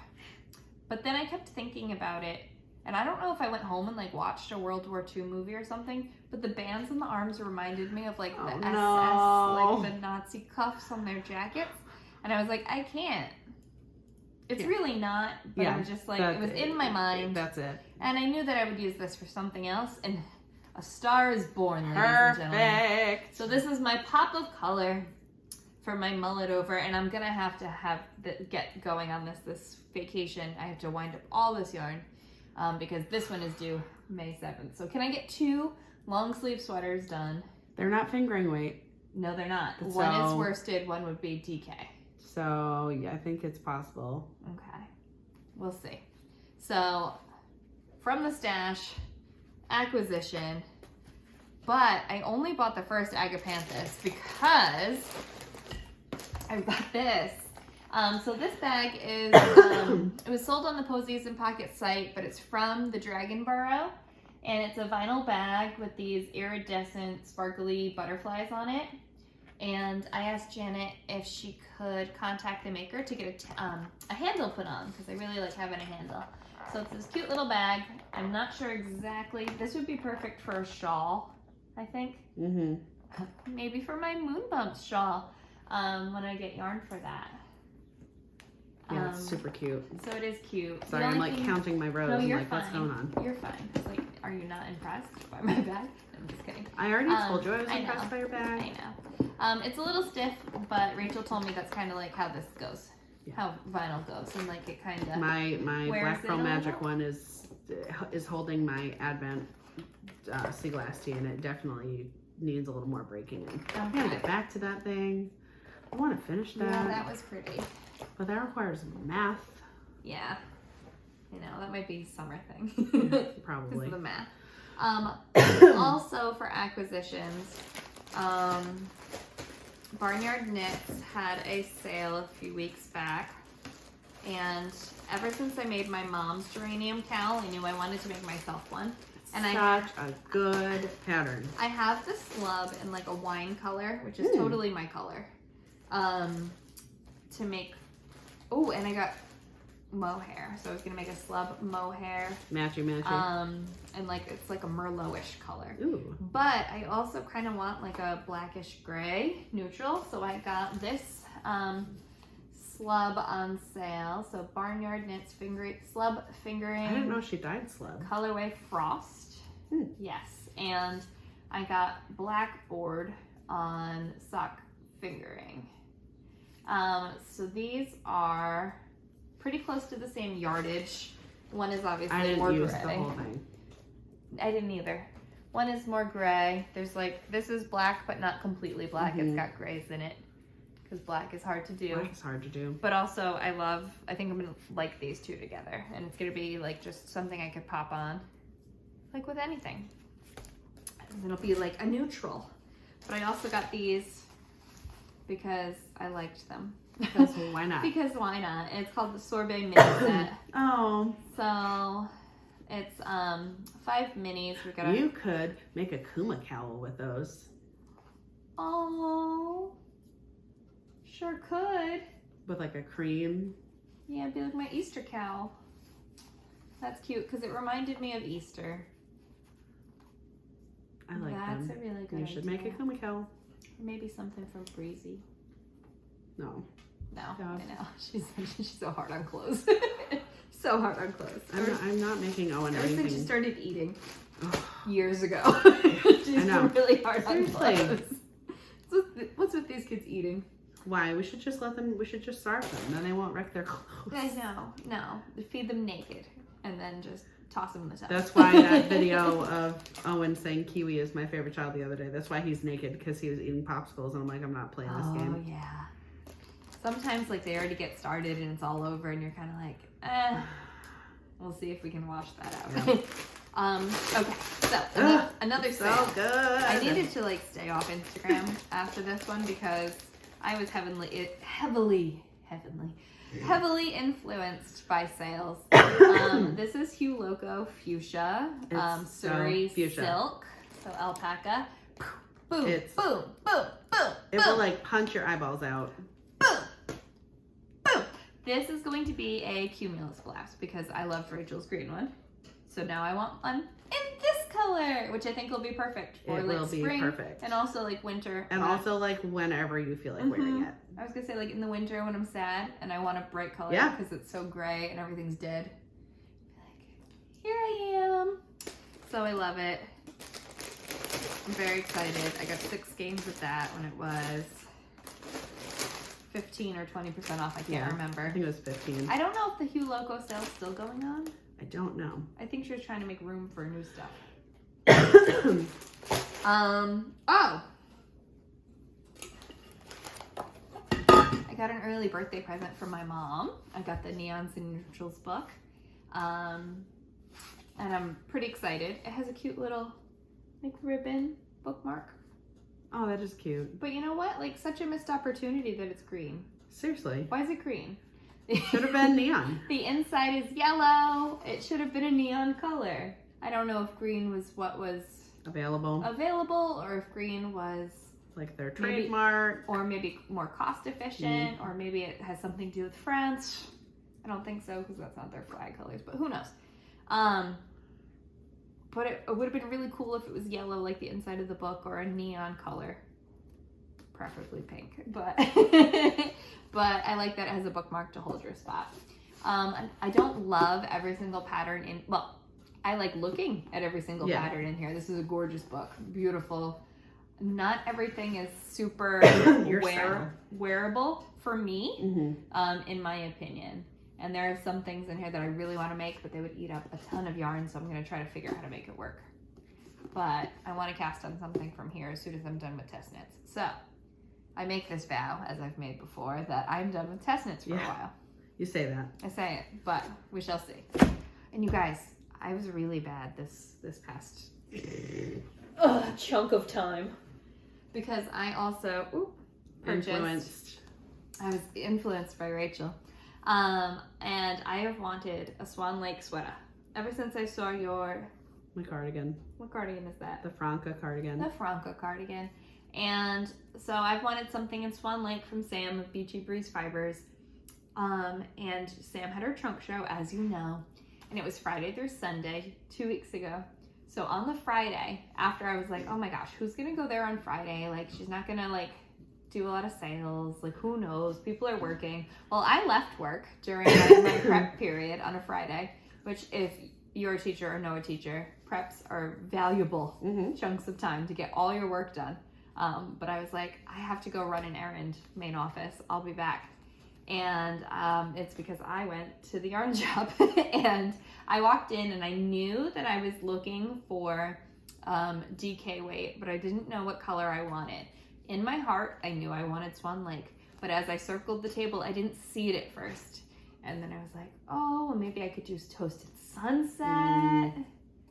But then I kept thinking about it, and I don't know if I went home and like watched a World War II movie or something, but the bands on the arms reminded me of like the SS, like the Nazi cuffs on their jackets. And I was like, I can't. It's really not, but it was just like, it was in my mind. That's it. And I knew that I would use this for something else, and a star is born, ladies and gentlemen. Perfect. So this is my pop of color for my Mull It Over, and I'm gonna have to get going on this vacation. I have to wind up all this yarn because this one is due May 7th. So can I get 2 long sleeve sweaters done? They're not fingering weight. No, they're not. So, one is worsted, one would be DK. So yeah, I think it's possible. Okay, we'll see. So from the stash, acquisition, but I only bought the first Agapanthus because I got this. So this bag is, it was sold on the Posies and Pocket site, but it's from the Dragon Burrow, and it's a vinyl bag with these iridescent, sparkly butterflies on it. And I asked Janet if she could contact the maker to get a handle put on, because I really like having a handle. So it's this cute little bag. I'm not sure exactly. This would be perfect for a shawl, I think. Mm-hmm. Maybe for my Moon Bumps shawl when I get yarn for that. Yeah, it's super cute. So it is cute. Sorry, I'm like counting my rows. No, I'm you're like, fine. what's going on? You're fine. It's like, are you not impressed by my bag? I'm just kidding. I already told you I was impressed by your bag. I know. It's a little stiff, but Rachel told me that's kind of like how this goes. Yeah. How vinyl goes, and like it kind of. My Black Pearl Magic one is holding my Advent sea glass tea, and it definitely needs a little more breaking in. Okay. I gotta get back to that thing. I want to finish that. Yeah, that was pretty. But that requires math. Yeah. You know, that might be a summer thing. Probably. Because of the math. Also for acquisitions, Barnyard Knits had a sale a few weeks back, and ever since I made my mom's geranium cowl, I knew I wanted to make myself one. And such a good pattern. I have this slub in like a wine color, which is totally my color. To make, and I got mohair, so I was gonna make a slub mohair. Matchy. And like it's like a Merlot-ish color. Ooh. But I also kind of want like a blackish gray neutral, so I got this slub on sale. So Barnyard Knits slub fingering. I didn't know she dyed slub. Colorway Frost. Yes, and I got blackboard on sock fingering. So these are pretty close to the same yardage. One is obviously more gray. I didn't use the whole thing. I didn't either. One is more gray. There's like, this is black, but not completely black. It's got grays in it because black is hard to do. Black is hard to do. But also I think I'm gonna like these two together, and it's gonna be like just something I could pop on, like with anything. And it'll be like a neutral. But I also got these because I liked them. Because why not? Because why not? And it's called the Sorbet Mini Set. Oh. So it's 5 minis. You could make a Kuma cowl with those. Oh. Sure could. With like a cream. Yeah, it'd be like my Easter cowl. That's cute because it reminded me of Easter. I like them. That's a really good You should make a kumi cowl. Maybe something from Breezy. No. No, Yeah. I know. She's so hard on clothes. So hard on clothes. I'm not making Owen Ever anything. since she started eating years ago. She's I know. been really hard Seriously. on clothes. What's with these kids eating? Why? We should just let them, we should just starve them. Then they won't wreck their clothes. I know. No. Feed them naked and then just toss them in the tub. That's why that video of Owen saying kiwi is my favorite child the other day. That's why he's naked, because he was eating popsicles, and I'm like, I'm not playing this game. Oh, yeah. Sometimes, like, they already get started and it's all over, and you're kind of like, we'll see if we can wash that out. Yeah. Okay, so another So sale. good. I needed to, like, stay off Instagram after this one because I was heavily influenced by sales. This is Hue Loco Fuchsia, It's Suri fuchsia. Silk, so alpaca. Boom, It's- boom, boom, boom, It will like punch your eyeballs out. boom, boom. This is going to be a cumulus blouse because I loved Rachel's green one. So now I want one in this color, which I think will be perfect for It like will be spring perfect. and also like winter. And also like whenever you feel like wearing it. I was gonna say like in the winter when I'm sad and I want a bright color Yeah. because it's so gray and everything's dead. Like, here I am. So I love it. I'm very excited. I got 6 games with that when it was 15 or 20% off. I can't remember. I think it was 15. I don't know if the Hue Loco sale's still going on. I don't know. I think she was trying to make room for new stuff. Oh! I got an early birthday present from my mom. I got the Neons and Neutrals book. And I'm pretty excited. It has a cute little like ribbon bookmark. Oh, that is cute. But you know what? Like such a missed opportunity that it's green. Seriously. Why is it green? Should have been neon. The inside is yellow. It should have been a neon color. I don't know if green was what was Available. or if green was Like their maybe- trademark. or maybe more cost efficient, or maybe it has something to do with France. I don't think so because that's not their flag colors, but who knows? But it would have been really cool if it was yellow like the inside of the book or a neon color, preferably pink. But but I like that it has a bookmark to hold your spot. I don't love every single pattern in, well, I like looking at every single pattern in here. This is a gorgeous book, beautiful. Not everything is super wearable for me, in my opinion. And there are some things in here that I really want to make, but they would eat up a ton of yarn, so I'm going to try to figure out how to make it work. But I want to cast on something from here as soon as I'm done with test knits. So I make this vow, as I've made before, that I'm done with test knits for a while. You say that. I say it, but we shall see. And you guys, I was really bad this past chunk of time. Because I also purchased. I was influenced by Rachel. And I have wanted a Swan Lake sweater ever since I saw your... My cardigan. What cardigan is that? The Franca cardigan. The Franca cardigan. And so I've wanted something in Swan Lake from Sam of Beachy Breeze Fibers. And Sam had her trunk show, as you know. And it was Friday through Sunday, 2 weeks ago. So on the Friday, after I was like, oh my gosh, who's going to go there on Friday? Like, she's not going to, like, do a lot of sales. Like, who knows? People are working. Well, I left work during my prep period on a Friday, which if you're a teacher or know a teacher, preps are valuable chunks of time to get all your work done. But I was like, I have to go run an errand, main office. I'll be back. And it's because I went to the yarn shop and I walked in and I knew that I was looking for DK weight, but I didn't know what color I wanted. In my heart, I knew I wanted Swan Lake, but as I circled the table, I didn't see it at first. And then I was like, oh, maybe I could use Toasted Sunset,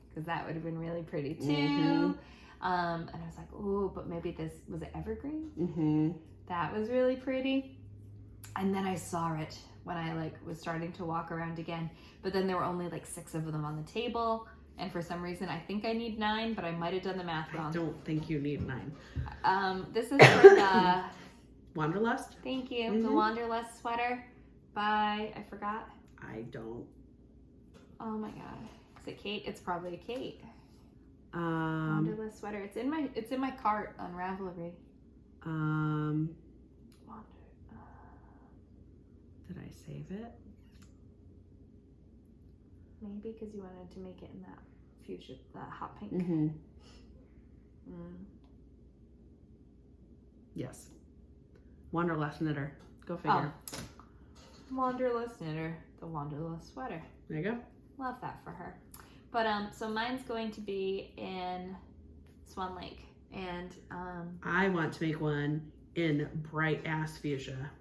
because that would have been really pretty too. And I was like, oh, but maybe this, was it Evergreen? That was really pretty. And then I saw it when I like was starting to walk around again, but then there were only like 6 of them on the table. And for some reason, I think I need 9, but I might have done the math wrong. I don't think you need 9. This is for the... Wanderlust? Thank you. The Wanderlust sweater by... I forgot. I don't. Oh my god. Is it Kait? It's probably a Kait. Wanderlust sweater. It's in my cart on Ravelry. Did I save it? Maybe because you wanted to make it in that fuchsia, that hot pink. Mm-hmm. Yes. Wanderlust knitter. Go figure. Oh. Wanderlust knitter. The Wanderlust sweater. There you go. Love that for her. But so mine's going to be in Swan Lake, and I want to make one in bright ass fuchsia.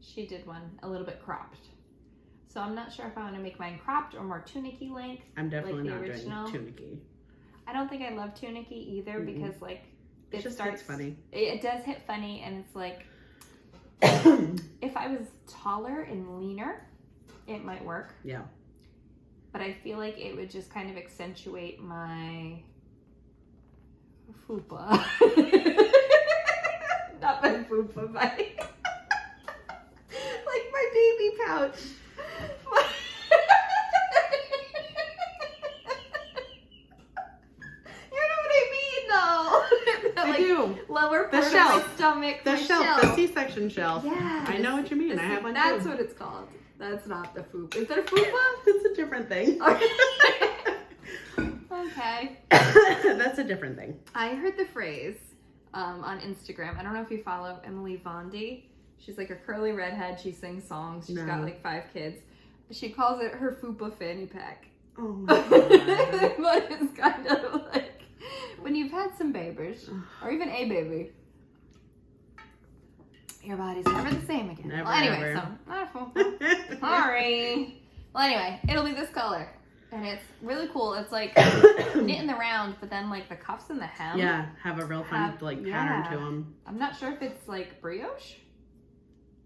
she did one a little bit cropped. So I'm not sure if I want to make mine cropped or more tunicky length. I'm definitely like not the original. doing tunicky. I don't think I love tunicky either because like it just starts funny. It does hit funny, and it's like if I was taller and leaner, it might work. Yeah. But I feel like it would just kind of accentuate my fupa. Not my fupa, my like my baby pouch. You know what I mean, though. I like, do. Lower part The of shelf. my stomach. The my shelf, the C-section shelf. Yeah. I know what you mean. I have one That's too. what it's called. That's not the fupa. Is that a fupa? It's a different thing. Okay. That's a different thing. I heard the phrase on Instagram. I don't know if you follow Emily Vondi. She's like a curly redhead. She sings songs. She's got like 5 kids. She calls it her fupa fanny pack. Oh my god. But it's kind of like when you've had some babies, or even a baby, your body's never the same again. Never, well, anyway, ever. so not a fupa. Sorry. Well, anyway, it'll be this color. And it's really cool. It's like knit in the round, but then like the cuffs and the hem. Yeah, have a real fun like pattern to them. I'm not sure if it's like brioche.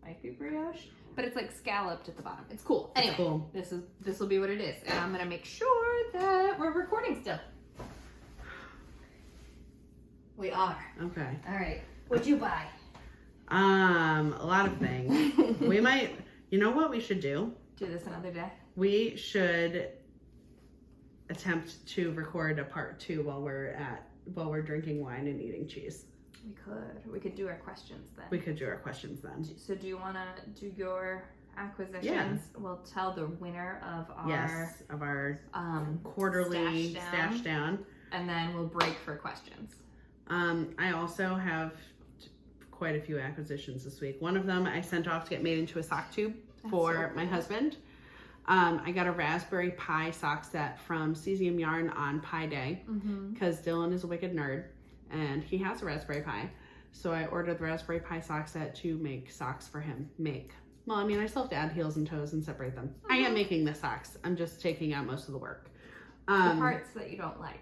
Might be brioche, but it's like scalloped at the bottom. It's cool. Anyway, cool. this will be what it is, and I'm gonna make sure that we're recording still. We are. Okay. All right. What'd you buy? A lot of things. We might. You know what we should do? Do this another day. We should attempt to record a part 2 while we're drinking wine and eating cheese. We could do our questions then. We could do our questions then. So do you want to do your acquisitions? Yeah. We'll tell the winner of our quarterly stash down, and then we'll break for questions. I also have quite a few acquisitions this week. One of them I sent off to get made into a sock tube for my husband. I got a Raspberry Pi sock set from Cesium Yarn on Pi Day because Dylan is a wicked nerd and he has a Raspberry Pi. So I ordered the Raspberry Pi sock set to make socks for him. Well, I mean, I still have to add heels and toes and separate them. I am making the socks. I'm just taking out most of the work. The parts that you don't like.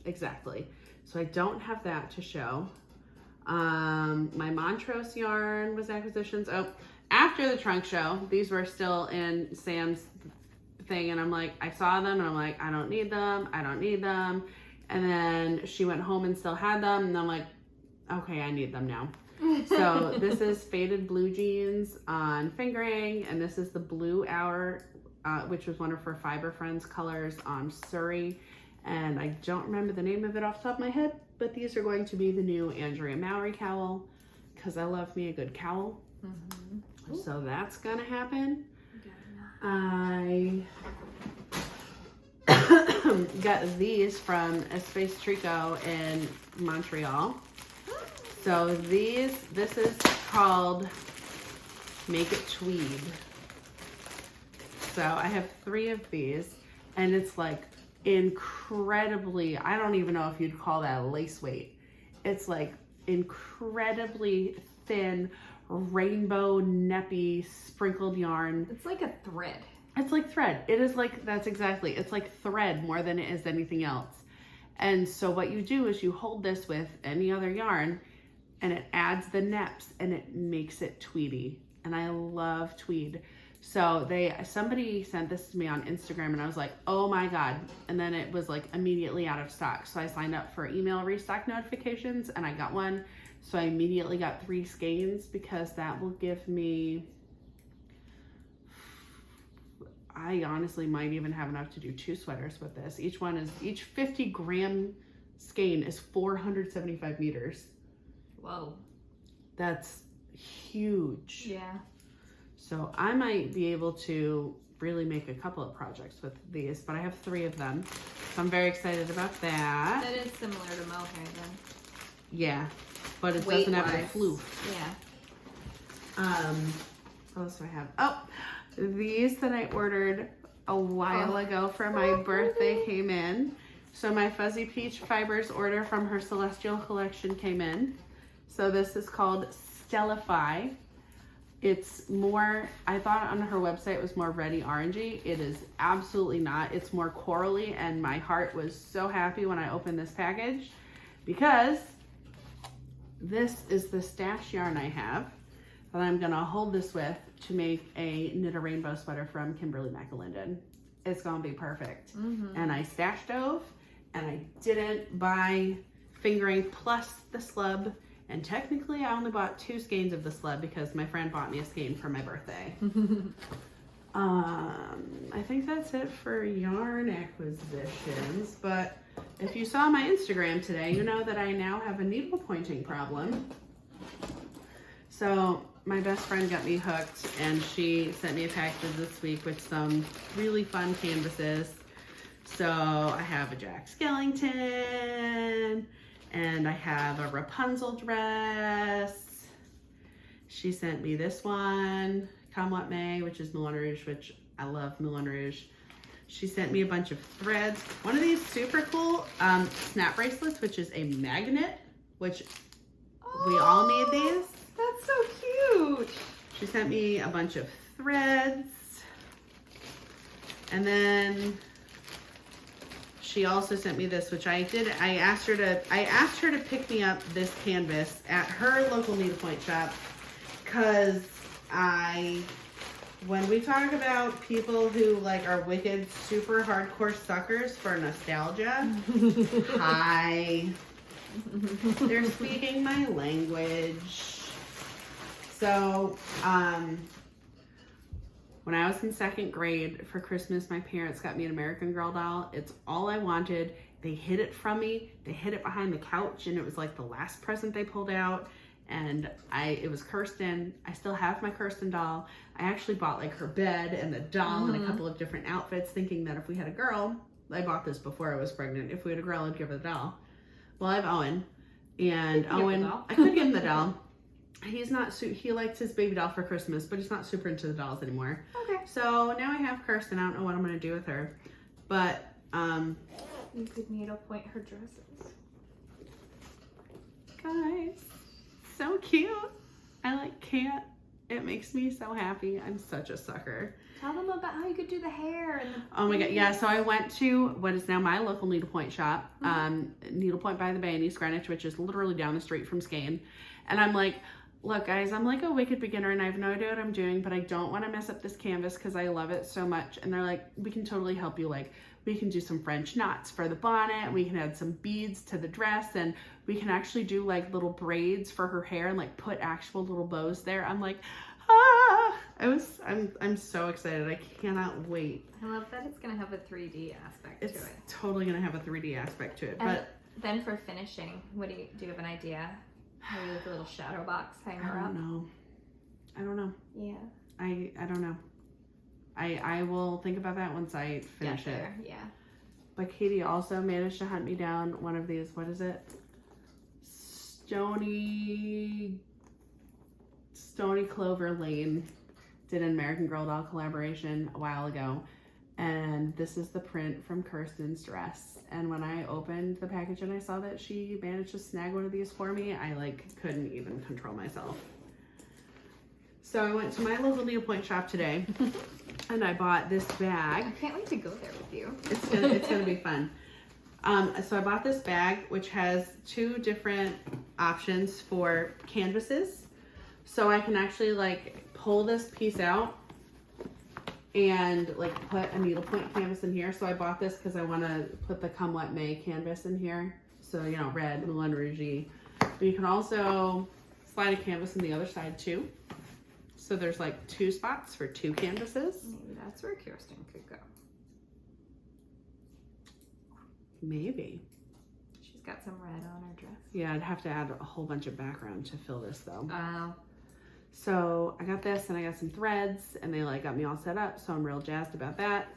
Exactly. So I don't have that to show. My Montrose yarn was acquisitions. Oh, after the trunk show, these were still in Sam's thing, and I'm like, I saw them, and I'm like, I don't need them. And then she went home and still had them, and I'm like, okay, I need them now. So this is faded blue jeans on fingering, and this is the Blue Hour, which was one of her Fiber Friends colors on suri. And I don't remember the name of it off the top of my head, but these are going to be the new Andrea Mowry cowl, because I love me a good cowl. So that's gonna happen. I got these from Espace Tricot in Montreal. So this is called Make It Tweed. So I have 3 of these, and it's like incredibly, I don't even know if you'd call that a lace weight. It's like incredibly thin, rainbow neppy sprinkled yarn. It's like a thread. It's like thread. It is like, that's exactly, it's like thread more than it is anything else. And so what you do is you hold this with any other yarn and it adds the neps and it makes it tweedy. And I love tweed. So somebody sent this to me on Instagram and I was like, oh my God. And then it was like immediately out of stock. So I signed up for email restock notifications and I got one. So I immediately got 3 skeins because that will give me, I honestly might even have enough to do 2 sweaters with this. Each 50-gram skein is 475 meters. Whoa. That's huge. Yeah. So I might be able to really make a couple of projects with these, but I have 3 of them. So I'm very excited about that. That is similar to mohair then. Yeah, but it doesn't have the floof. Yeah. What else do I have? Oh, these that I ordered a while ago for my birthday came in. So my Fuzzy Peach Fibers order from her Celestial collection came in. So this is called Stellify. It's more, I thought on her website it was more reddy orangey. It is absolutely not. It's more corally, and my heart was so happy when I opened this package because this is the stash yarn I have that I'm gonna hold this with to make a knit a rainbow sweater from Kimberly McAlinden. It's gonna be perfect. And I stash dove, and I didn't buy fingering plus the slub. And technically, I only bought 2 skeins of the slub because my friend bought me a skein for my birthday. I think that's it for yarn acquisitions. But if you saw my Instagram today, you know that I now have a needle pointing problem. So my best friend got me hooked, and she sent me a package this week with some really fun canvases. So I have a Jack Skellington, and I have a Rapunzel dress. She sent me this one, Come What May, which is Moulin Rouge, which I love Moulin Rouge. She sent me a bunch of threads. One of these super cool snap bracelets, which is a magnet, which we all need these. That's so cute. She sent me a bunch of threads. And then she also sent me this, which I did. I asked her to pick me up this canvas at her local needlepoint shop, because when we talk about people who like are wicked, super hardcore suckers for nostalgia, they're speaking my language. So, when I was in 2nd grade for Christmas, my parents got me an American Girl doll. It's all I wanted. They hid it from me. They hid it behind the couch, and it was like the last present they pulled out. And it was Kirsten. I still have my Kirsten doll. I actually bought like her bed and the doll and a couple of different outfits, thinking that if we had a girl, I bought this before I was pregnant. If we had a girl, I'd give her the doll. Well, I have Owen, and I could give him the doll. He's not, he likes his baby doll for Christmas, but he's not super into the dolls anymore. Okay. So now I have Kirsten. I don't know what I'm going to do with her. But, you could needlepoint her dresses. Guys, so cute. I can't. It makes me so happy. I'm such a sucker. Tell them about how you could do the hair and the Oh my god, yeah. So I went to what is now my local needlepoint shop, Needlepoint by the Bay in East Greenwich, which is literally down the street from Skye. And I'm like, look guys, I'm like a wicked beginner and I have no idea what I'm doing, but I don't want to mess up this canvas because I love it so much. And they're like, we can totally help you. Like, we can do some French knots for the bonnet, we can add some beads to the dress, and we can actually do like little braids for her hair and like put actual little bows there. I'm like, I'm so excited. I cannot wait. I love that it's gonna have a 3D aspect to it. It's totally gonna have a 3D aspect to it. And but then for finishing, do you have an idea? Maybe with a little shadow box hanger up? I don't know. Yeah. I don't know. I will think about that once I finish it. Yeah. But Katie also managed to hunt me down one of these, what is it? Stony Clover Lane did an American Girl doll collaboration a while ago. And this is the print from Kirsten's dress. And when I opened the package and I saw that she managed to snag one of these for me, I like couldn't even control myself. So I went to my local needlepoint shop today and I bought this bag. I can't wait to go there with you. It's gonna be fun. So I bought this bag, which has 2 different options for canvases. So I can actually like pull this piece out and like put a needlepoint canvas in here. So I bought this because I want to put the Come What May canvas in here. So, you know, red, Moulin Rouge-y. But you can also slide a canvas on the other side too. So there's like 2 spots for 2 canvases. Maybe that's where Kirsten could go. Maybe. She's got some red on her dress. Yeah, I'd have to add a whole bunch of background to fill this though. Oh. So I got this and I got some threads and they like got me all set up. So I'm real jazzed about that.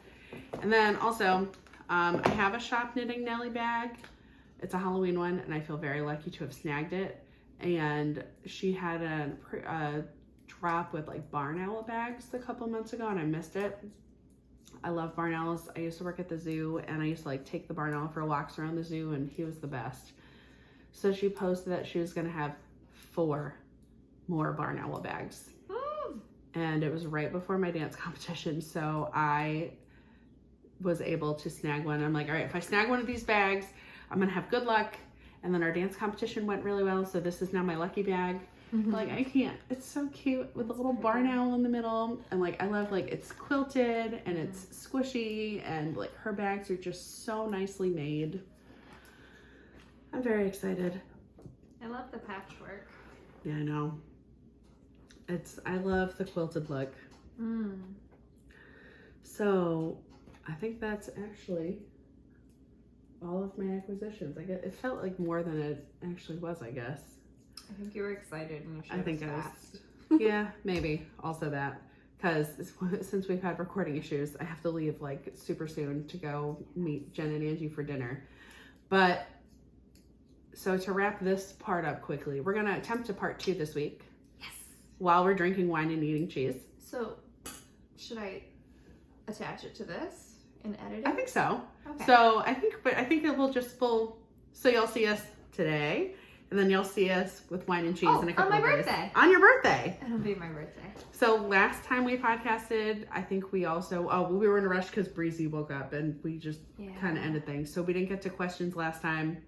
And then also, I have a shop knitting Nellie bag. It's a Halloween one and I feel very lucky to have snagged it. And she had a drop with like barn owl bags a couple months ago and I missed it. I love barn owls. I used to work at the zoo and I used to like take the barn owl for walks around the zoo and he was the best. So she posted that she was gonna have 4 more barn owl bags. And it was right before my dance competition. So I was able to snag one. I'm like, all right, if I snag one of these bags, I'm gonna have good luck. And then our dance competition went really well. So this is now my lucky bag. Like I can't, it's so cute with the little barn owl in the middle. And like, I love like it's quilted and it's squishy and like her bags are just so nicely made. I'm very excited. I love the patchwork. Yeah, I know. I love the quilted look. So I think that's actually all of my acquisitions. I guess it felt like more than it actually was, I guess. I think you were excited and you showed I think us I fast. was. Yeah, maybe. Also that. Because since we've had recording issues, I have to leave like super soon to go meet Jen and Angie for dinner. But, so to wrap this part up quickly, we're going to attempt a part 2 this week. Yes. While we're drinking wine and eating cheese. So, should I attach it to this and edit it? I think so. Okay. So I think it will just so you'll see us today. And then you'll see us with wine and cheese in a couple of days. On my birthday. On your birthday. It'll be my birthday. So last time we podcasted, I think we also, we were in a rush because Breezy woke up and we just kind of ended things. So we didn't get to questions last time.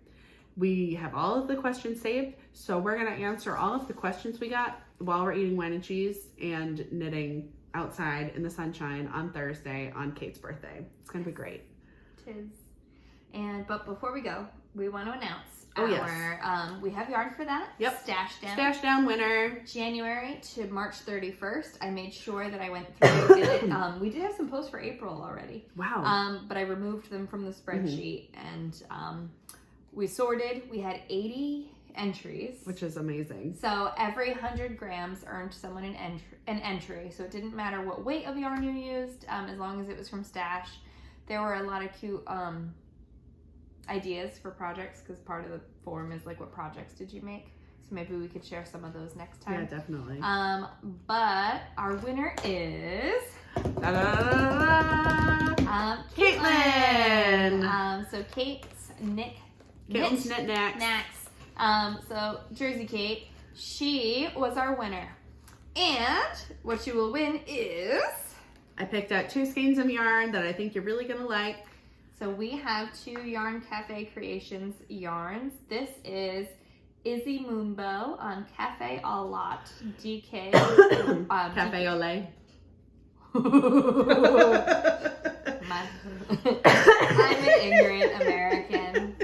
We have all of the questions saved. So we're going to answer all of the questions we got while we're eating wine and cheese and knitting outside in the sunshine on Thursday on Kate's birthday. It's going to be great. Tis. But before we go, we want to announce we have yarn for that. Yep. Stashdown. Stashdown winner. January to March 31st. I made sure that I went through and did it. We did have some posts for April already. Wow. But I removed them from the spreadsheet and we sorted. We had 80 entries. Which is amazing. So every 100 grams earned someone an entry. So it didn't matter what weight of yarn you used, as long as it was from Stash. There were a lot of cute ideas for projects because part of the form is like, what projects did you make? So maybe we could share some of those next time. Yeah, definitely. But our winner is Kaitlyn. So Kait's KaitlynsKnitKnacks. So Jersey Kate, she was our winner, and what you will win is I picked out 2 skeins of yarn that I think you're really gonna like. So we have 2 Yarn Cafe Creations yarns. This is Izzy Moonbow on Cafe a Lot DK. Cafe Ole. I'm an ignorant American.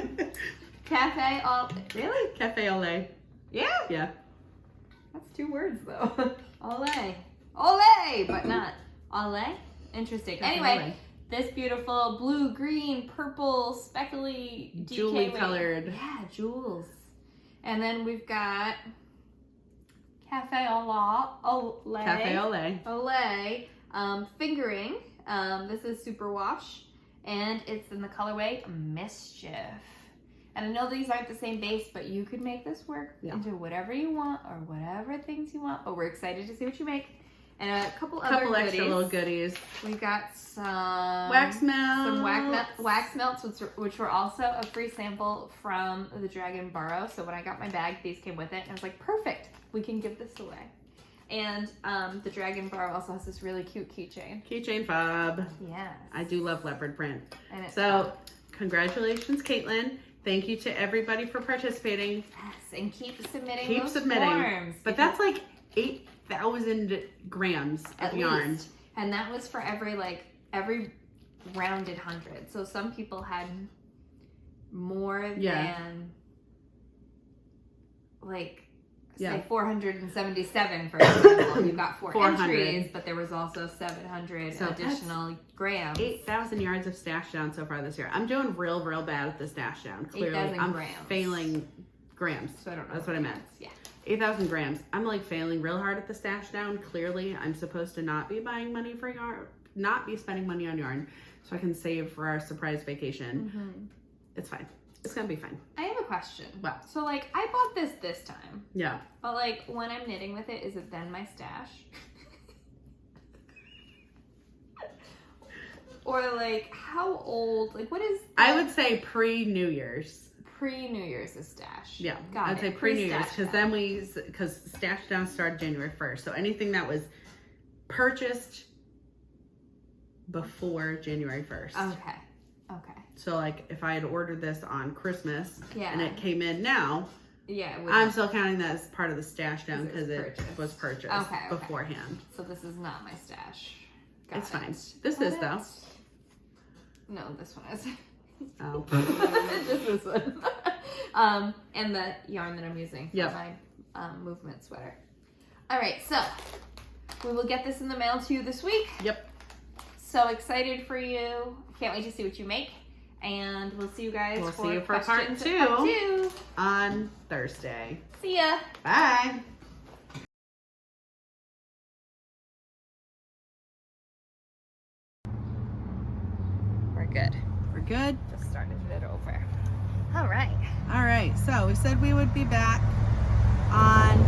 Cafe Ole. Really? Cafe Ole. Yeah. Yeah. That's 2 words though. Ole. Ole, but not Ole. Interesting. Cafe Anyway. Ole. This beautiful blue, green, purple, speckly, jewelry colored. Yeah, jewels. And then we've got Cafe Ole. Cafe Ole. Ole. Fingering. This is Superwash. And it's in the colorway Mischief. And I know these aren't the same base, but you could make this work into whatever you want or whatever things you want. But we're excited to see what you make. And a couple extra little goodies. We got some wax melts. Some wax melts, which were also a free sample from the Dragon Burrow. So when I got my bag, these came with it. And I was like, perfect. We can give this away. And the Dragon Burrow also has this really cute keychain. Keychain fob. Yes. I do love leopard print. And it's so, congratulations, Kaitlyn. Thank you to everybody for participating. Yes, and keep submitting those forms. But that's like 8,000 grams of yarn. Least. And that was for every rounded 100. So some people had more than like say 477 for example. You got 400 entries, but there was also 700 additional grams. 8,000 yards of Stashdown so far this year. I'm doing real bad at the Stashdown. Clearly, 8,000 I'm grams. failing grams. So I don't know. That's what I meant. Yeah. 8,000 grams. I'm like failing real hard at the Stashdown. Clearly, I'm supposed to not be buying money for yarn, not be spending money on yarn, so I can save for our surprise vacation. It's fine. It's gonna be fine. I have a question. What? So like, I bought this time. Yeah. But like, when I'm knitting with it, is it then my stash? Or like, how old? Like, what is? I would say pre-New Year's. Pre-New Year's is stash. Yeah, Got I'd it. say pre-New Year's because Pre-Stashdown. then because Stashdown started January 1st. So anything that was purchased before January 1st. Okay. Okay. So like if I had ordered this on Christmas Yeah. and it came in now, Yeah. I'm still counting that as part of the Stashdown because it purchased. was purchased Okay. beforehand. So this is not my stash. Got It's it. fine. This Got is it. though. No, this one is. Oh. Just this one. And the yarn that I'm using for my movement sweater. All right, so we will get this in the mail to you this week. Yep. So excited for you. Can't wait to see what you make. And we'll see you guys We'll for see you for part questions two. at part 2 On Thursday. See ya. Bye. We're good. We're good. Just started it over. All right. All right, so we said we would be back on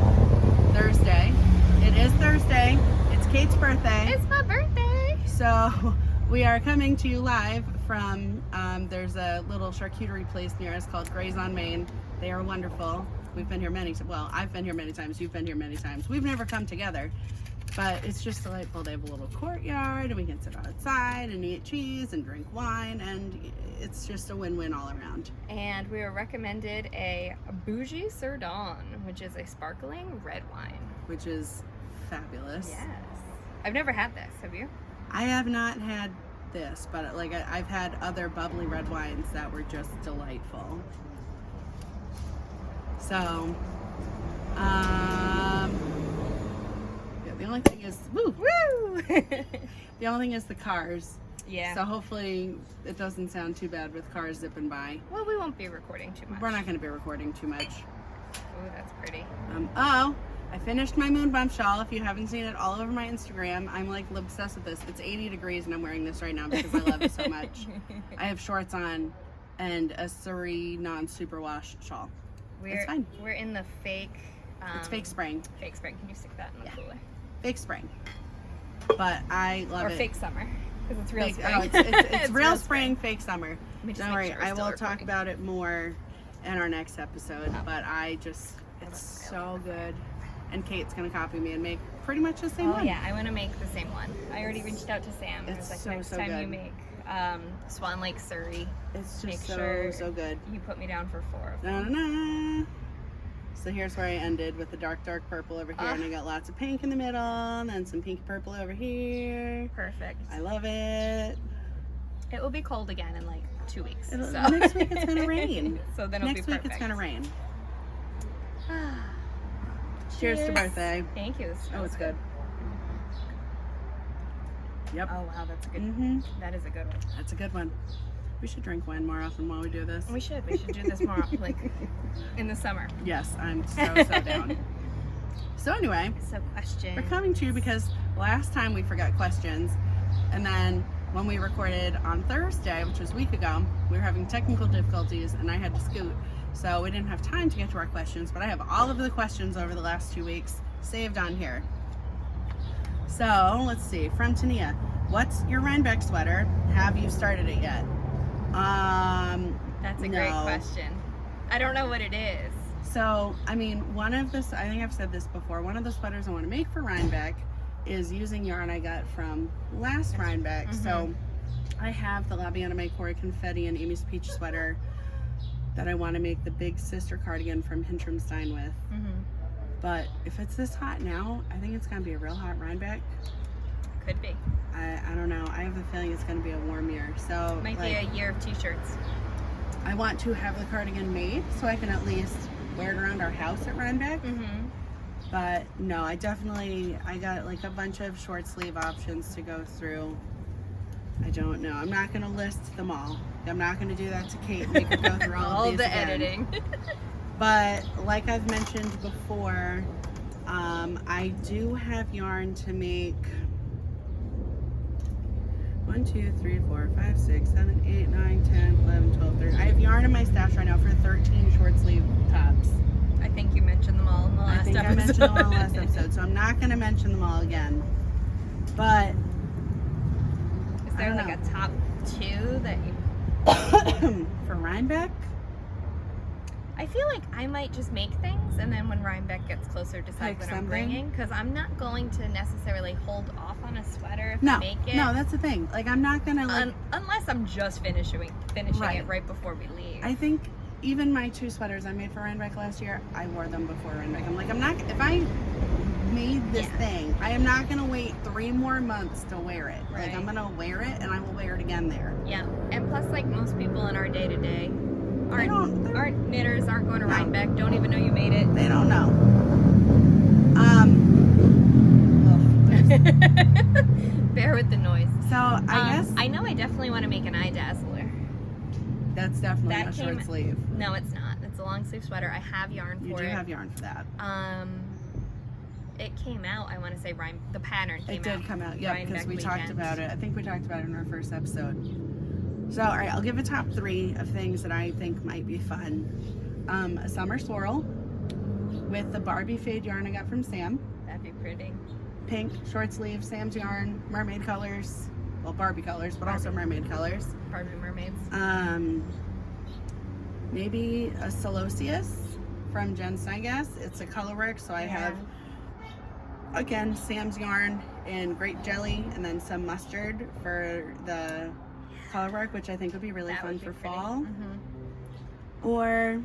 Thursday. It is Thursday. It's Kate's birthday. It's my birthday. So we are coming to you live from, there's a little charcuterie place near us called Gray's on Main. They are wonderful. We've been here many times. Well, I've been here many times. You've been here many times. We've never come together, but it's just delightful. They have a little courtyard and we can sit outside and eat cheese and drink wine, and it's just a win-win all around. And we were recommended a Bougie Sur Dawn, which is a sparkling red wine. Which is fabulous. Yes. I've never had this, have you? I have not had this, but like I've had other bubbly red wines that were just delightful. So, yeah, the only thing is, woo! The only thing is the cars. Yeah. So hopefully it doesn't sound too bad with cars zipping by. Well, we won't be recording too much. We're not going to be recording too much. Oh, that's pretty. Oh, I finished my moon bump shawl. If you haven't seen it all over my Instagram, I'm like obsessed with this. It's 80 degrees and I'm wearing this right now because I love it so much. I have shorts on and a suri non-superwash shawl. It's fine. We're in the fake. It's fake spring. Fake spring. Can you stick that in the cooler? Fake spring. But I love it. Or fake summer, because it's real Fake, spring. oh, it's real spring, fake summer. Let me just Don't make worry, sure we're I still will talk recording. about it more in our next episode. Oh. But I just, it's so good. And Kate's gonna copy me and make pretty much the same one. Oh yeah, I want to make the same one. I already reached out to Sam. I was like, next so time good. you make Swan Lake Surrey, It's make just sure so good. you put me down for 4 of them. Na-na-na. So here's where I ended with the dark purple over here, and I got lots of pink in the middle, and then some pink purple over here. Perfect. I love it. It will be cold again in like 2 weeks. So. Next week it's gonna rain. So then it'll Next be week perfect. it's gonna rain. Cheers to birthday. Thank you. This Oh, smells it's good. Yep. Oh wow, that's a good. Mm-hmm. That is a good one. That's a good one. We should drink wine more often while we do this. We should do this more like in the summer. Yes, I'm so down. So anyway, So question. we're coming to you because last time we forgot questions, and then when we recorded on Thursday, which was a week ago, we were having technical difficulties and I had to scoot, so we didn't have time to get to our questions, but I have all of the questions over the last 2 weeks saved on here. So let's see, from Tania, what's your Rhinebeck sweater? Have you started it yet? That's a great no. question. I don't know what it is. So, I mean, one of this, I think I've said this before, one of the sweaters I want to make for Rhinebeck is using yarn I got from last Rhinebeck. Mm-hmm. So I have the Labiana May Corey Confetti and Amy's Peach sweater that I want to make the big sister cardigan from Hintrimstein with. Mm-hmm. But if it's this hot now, I think it's going to be a real hot Rhinebeck. Could be. I don't know. I have the feeling it's going to be a warm year. So Might be a year of t-shirts. I want to have the cardigan made so I can at least wear it around our house at Rhinebeck. Mm-hmm. But no, I got like a bunch of short sleeve options to go through. I don't know. I'm not going to list them all. I'm not going to do that to Kait, make her go through all of these the again. editing. But like I've mentioned before, I do have yarn to make 1, 2, 3, 4, 5, 6, 7, 8, 9, 10, 11, 12, 13. I have yarn in my stash right now for 13 short sleeve tops. I think you mentioned them all in the last episode. I mentioned them all in the last episode, so I'm not going to mention them all again. But is there like a top 2 that you for Rhinebeck? I feel like I might just make things, and then when Rhinebeck gets closer, decide what I'm bringing. Because I'm not going to necessarily hold off on a sweater if I make it. No, that's the thing. Like, I'm not gonna like unless I'm just finishing it right before we leave. I think even my 2 sweaters I made for Rhinebeck last year, I wore them before Rhinebeck. I'm like, I'm not. If I made this thing, I am not gonna wait 3 more months to wear it. Right. Like, I'm gonna wear it, and I will wear it again there. Yeah, and plus, like most people in our day to day. Our knitters aren't going to Rhinebeck, don't even know you made it. They don't know. Bear with the noise. So I guess I know I definitely want to make an eye dazzler. That's definitely a short sleeve. No, it's not. It's a long sleeve sweater. I have yarn for it. You do have yarn for that. It came out, I want to say the pattern came out. It did come out, yeah, because we talked about it. I think we talked about it in our first episode. So, all right, I'll give a top 3 of things that I think might be fun. A summer swirl with the Barbie fade yarn I got from Sam. That'd be pretty. Pink, short sleeve, Sam's yarn, mermaid colors. Well, Barbie colors, but also mermaid colors. Barbie mermaids. Maybe a Celosius from Jen's, I guess. It's a colorwork, so I have, again, Sam's yarn in grape jelly and then some mustard for the colorwork, which I think would be really fun for fall. Mm-hmm. Or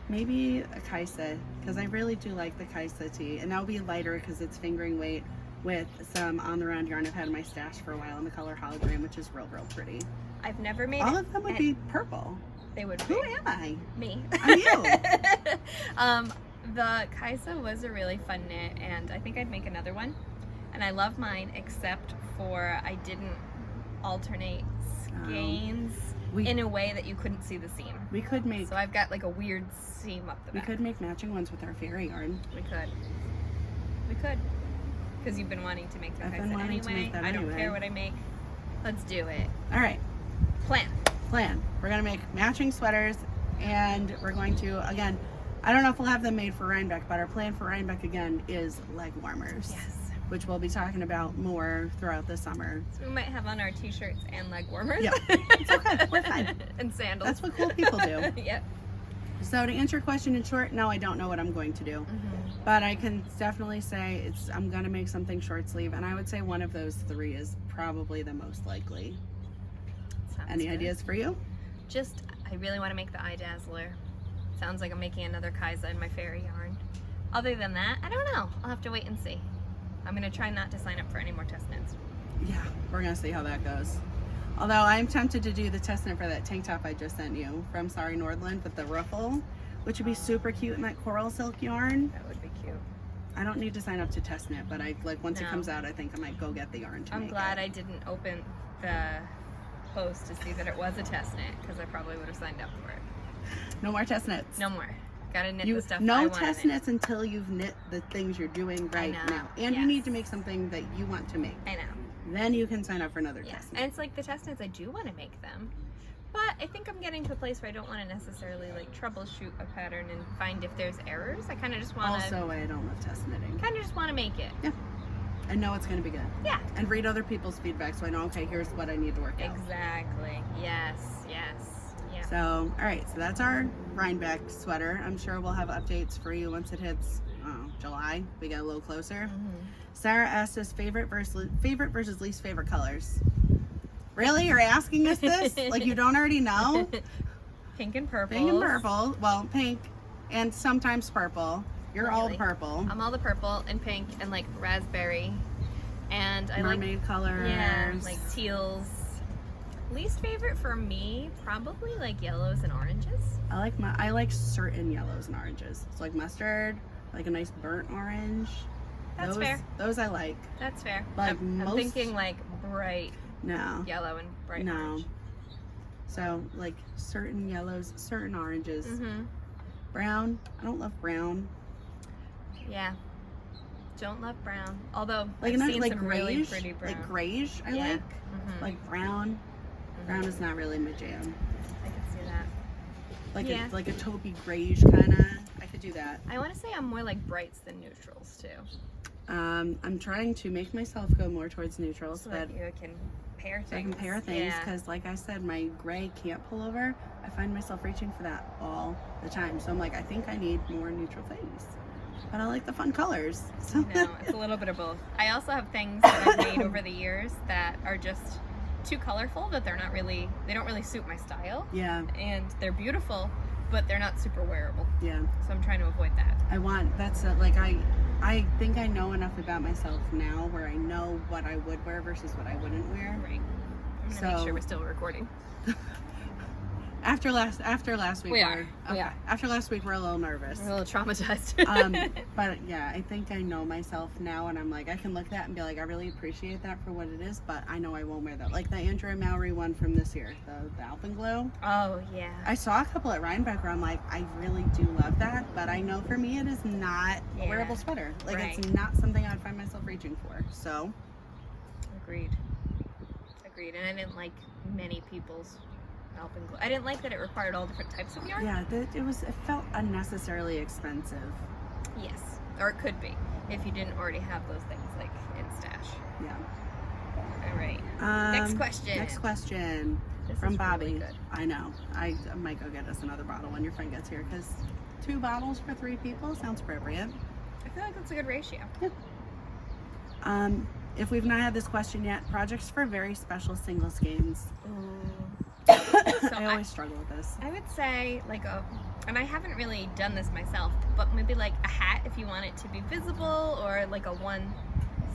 maybe a Kaisa, because I really do like the Kaisa tee, and that will be lighter because it's fingering weight with some on the round yarn I've had in my stash for a while in the color hologram, which is real pretty. I've never made all of them would be purple. They would be. Who am I? Me. I'm you. The Kaisa was a really fun knit, and I think I'd make another one. And I love mine, except for I didn't alternate skeins in a way that you couldn't see the seam. We could make. So I've got like a weird seam up the back. We could make matching ones with our fairy yarn. We could. Because you've been wanting to make the Kaisa anyway. I don't care what I make. Let's do it. All right. Plan. We're gonna make matching sweaters, and we're going to, again, I don't know if we'll have them made for Rhinebeck, but our plan for Rhinebeck again is leg warmers. Yes. Which we'll be talking about more throughout the summer. So we might have on our t-shirts and leg warmers. Yeah, it's okay. We're fine. And sandals. That's what cool people do. Yep. So to answer your question in short, no, I don't know what I'm going to do. Mm-hmm. But I can definitely say I'm going to make something short sleeve, and I would say one of those 3 is probably the most likely. Sounds Any good. ideas for you? I really want to make the eye dazzler. Sounds like I'm making another Kaisa in my fairy yarn. Other than that, I don't know. I'll have to wait and see. I'm going to try not to sign up for any more test knits. Yeah, we're going to see how that goes. Although I'm tempted to do the test knit for that tank top I just sent you from Sorry Nordland with the ruffle, which would be super cute in that coral silk yarn. That would be cute. I don't need to sign up to test knit, but once it comes out, I think I might go get the yarn to make it. I'm glad I didn't open the post to see that it was a test knit, because I probably would have signed up for it. No more test knits. No more. Gotta knit the stuff I No want test to knit. knits until you've knit the things you're doing right know. now. And you need to make something that you want to make. I know. Then you can sign up for another Yeah. test knit. And it's like the test knits, I do want to make them. But I think I'm getting to a place where I don't want to necessarily like troubleshoot a pattern and find if there's errors. I kind of just want to. Also, I don't love test knitting. Kind of just want to make it. Yeah. I know it's going to be good. Yeah. And read other people's feedback so I know, okay, here's what I need to work out. Exactly. Yes. Yeah. So, all right. So that's our Rhinebeck sweater. I'm sure we'll have updates for you once it hits July. We get a little closer. Mm-hmm. Sarah asked us favorite versus least favorite colors. Really? You're asking us this? Like you don't already know? Pink and purple. Pink and purple. Well, pink and sometimes purple. You're all purple. I'm all the purple and pink and like raspberry. And I mermaid colors. Yeah, like teals. Least favorite for me, probably like yellows and oranges. I like certain yellows and oranges. It's like mustard, like a nice burnt orange. That's fair. Those I like. That's fair. Like I'm thinking like bright yellow and bright orange. So like certain yellows, certain oranges. Mm-hmm. Brown, I don't love brown. Yeah. Don't love brown. Although like I've not seen like some grayish, really pretty brown. like grayish I like. Mm-hmm. Like brown. Brown is not really my jam. I can see that. Like a taupey grayish kind of. I could do that. I want to say I'm more like brights than neutrals too. I'm trying to make myself go more towards neutrals, So but that you can pair things. I can pair things because, like I said, my gray camp pullover, I find myself reaching for that all the time. So I'm like, I think I need more neutral things, but I like the fun colors. So No, it's a little bit of both. I also have things that I've made over the years that are just too colorful that they don't really suit my style. Yeah. And they're beautiful, but they're not super wearable. Yeah. So I'm trying to avoid that. I think I know enough about myself now where I know what I would wear versus what I wouldn't wear. Right. I'm gonna make sure we're still recording. After last week, we are. After last week, we're a little nervous. We're a little traumatized. But yeah, I think I know myself now, and I'm like, I can look at that and be like, I really appreciate that for what it is, but I know I won't wear that. Like the Andrea Mowry one from this year, the Alpenglow. Oh yeah. I saw a couple at Rhinebeck where I'm like, I really do love that, but I know for me it is not a wearable sweater. Like it's not something I'd find myself reaching for. So. Agreed. And I didn't like many people's Alpenglow. I didn't like that it required all different types of yarn. Yeah, it felt unnecessarily expensive. Yes, or it could be if you didn't already have those things like in stash. Yeah. All right. Next question. This from is Bobby. Really good. I know. I might go get us another bottle when your friend gets here because 2 bottles for 3 people sounds appropriate. I feel like that's a good ratio. Yeah. If we've not had this question yet, projects for very special single skeins. So I always struggle with this. I would say and I haven't really done this myself, but maybe like a hat if you want it to be visible, or like a 1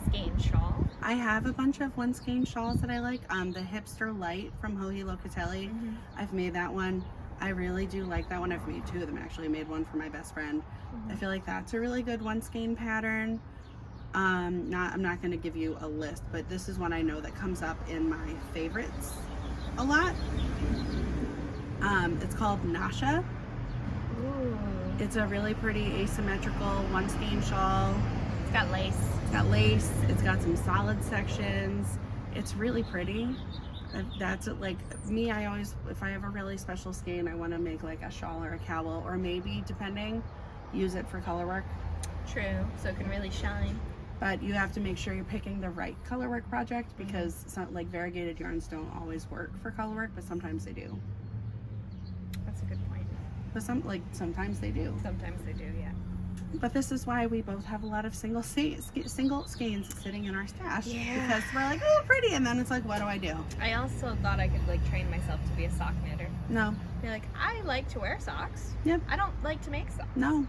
skein shawl. I have a bunch of 1 skein shawls that I like. The Hipster Light from Joji Locatelli. Mm-hmm. I've made that one. I really do like that one. I've made 2 of them actually. I made one for my best friend. Mm-hmm. I feel like that's a really good 1 skein pattern. I'm not going to give you a list, but this is one I know that comes up in my favorites a lot. It's called Nasha. Ooh. It's a really pretty asymmetrical 1 skein shawl. It's got lace. It's got some solid sections. It's really pretty. That's it. Like me, I always, if I have a really special skein, I want to make like a shawl or a cowl, or maybe, depending, use it for color work. True, so it can really shine. But you have to make sure you're picking the right color work project, because some, like variegated yarns don't always work for color work, but sometimes they do. That's a good point. But sometimes they do. Sometimes they do, yeah. But this is why we both have a lot of single skeins sitting in our stash. Yeah. Because we're like, oh, pretty, and then it's like, what do I do? I also thought I could like train myself to be a sock knitter. No. Be like, I like to wear socks. Yep. I don't like to make socks. No.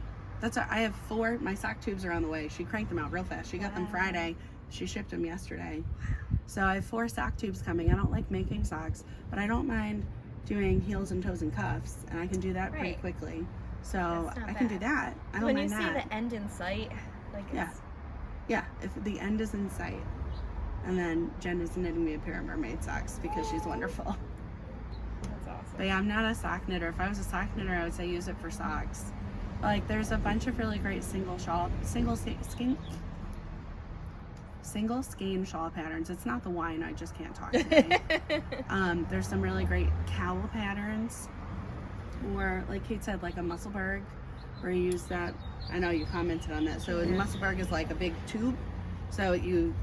I have 4. My sock tubes are on the way. She cranked them out real fast. She got them Friday. She shipped them yesterday. So I have 4 sock tubes coming. I don't like making socks, but I don't mind doing heels and toes and cuffs, and I can do that pretty quickly. So I can do that. I don't mind that. When you see the end in sight, like it's... Yeah, if the end is in sight. And then Jen is knitting me a pair of mermaid socks because she's wonderful. That's awesome. But yeah, I'm not a sock knitter. If I was a sock knitter, I would say use it for socks. Like there's a bunch of really great single skein shawl patterns. It's not the wine, I just can't talk today. There's some really great cowl patterns, or like Kate said, like a Musselburgh, where you use that. I know you commented on that. So a Musselburgh is like a big tube. So you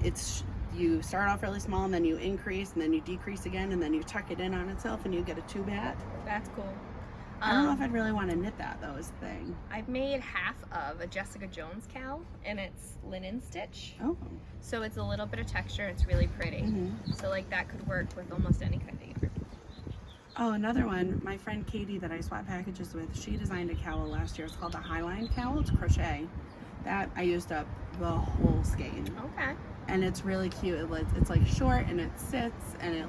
start off really small, and then you increase, and then you decrease again, and then you tuck it in on itself, and you get a tube hat. That's cool. I don't know if I'd really want to knit that though, is the thing. I've made half of a Jessica Jones cowl, and it's linen stitch. Oh. So it's a little bit of texture. It's really pretty. Mm-hmm. So like that could work with almost any kind of yarn. Oh, another one. My friend Katie that I swap packages with, she designed a cowl last year. It's called the Highline cowl. It's crochet. That I used up the whole skein. Okay. And it's really cute. It's like short, and it sits, and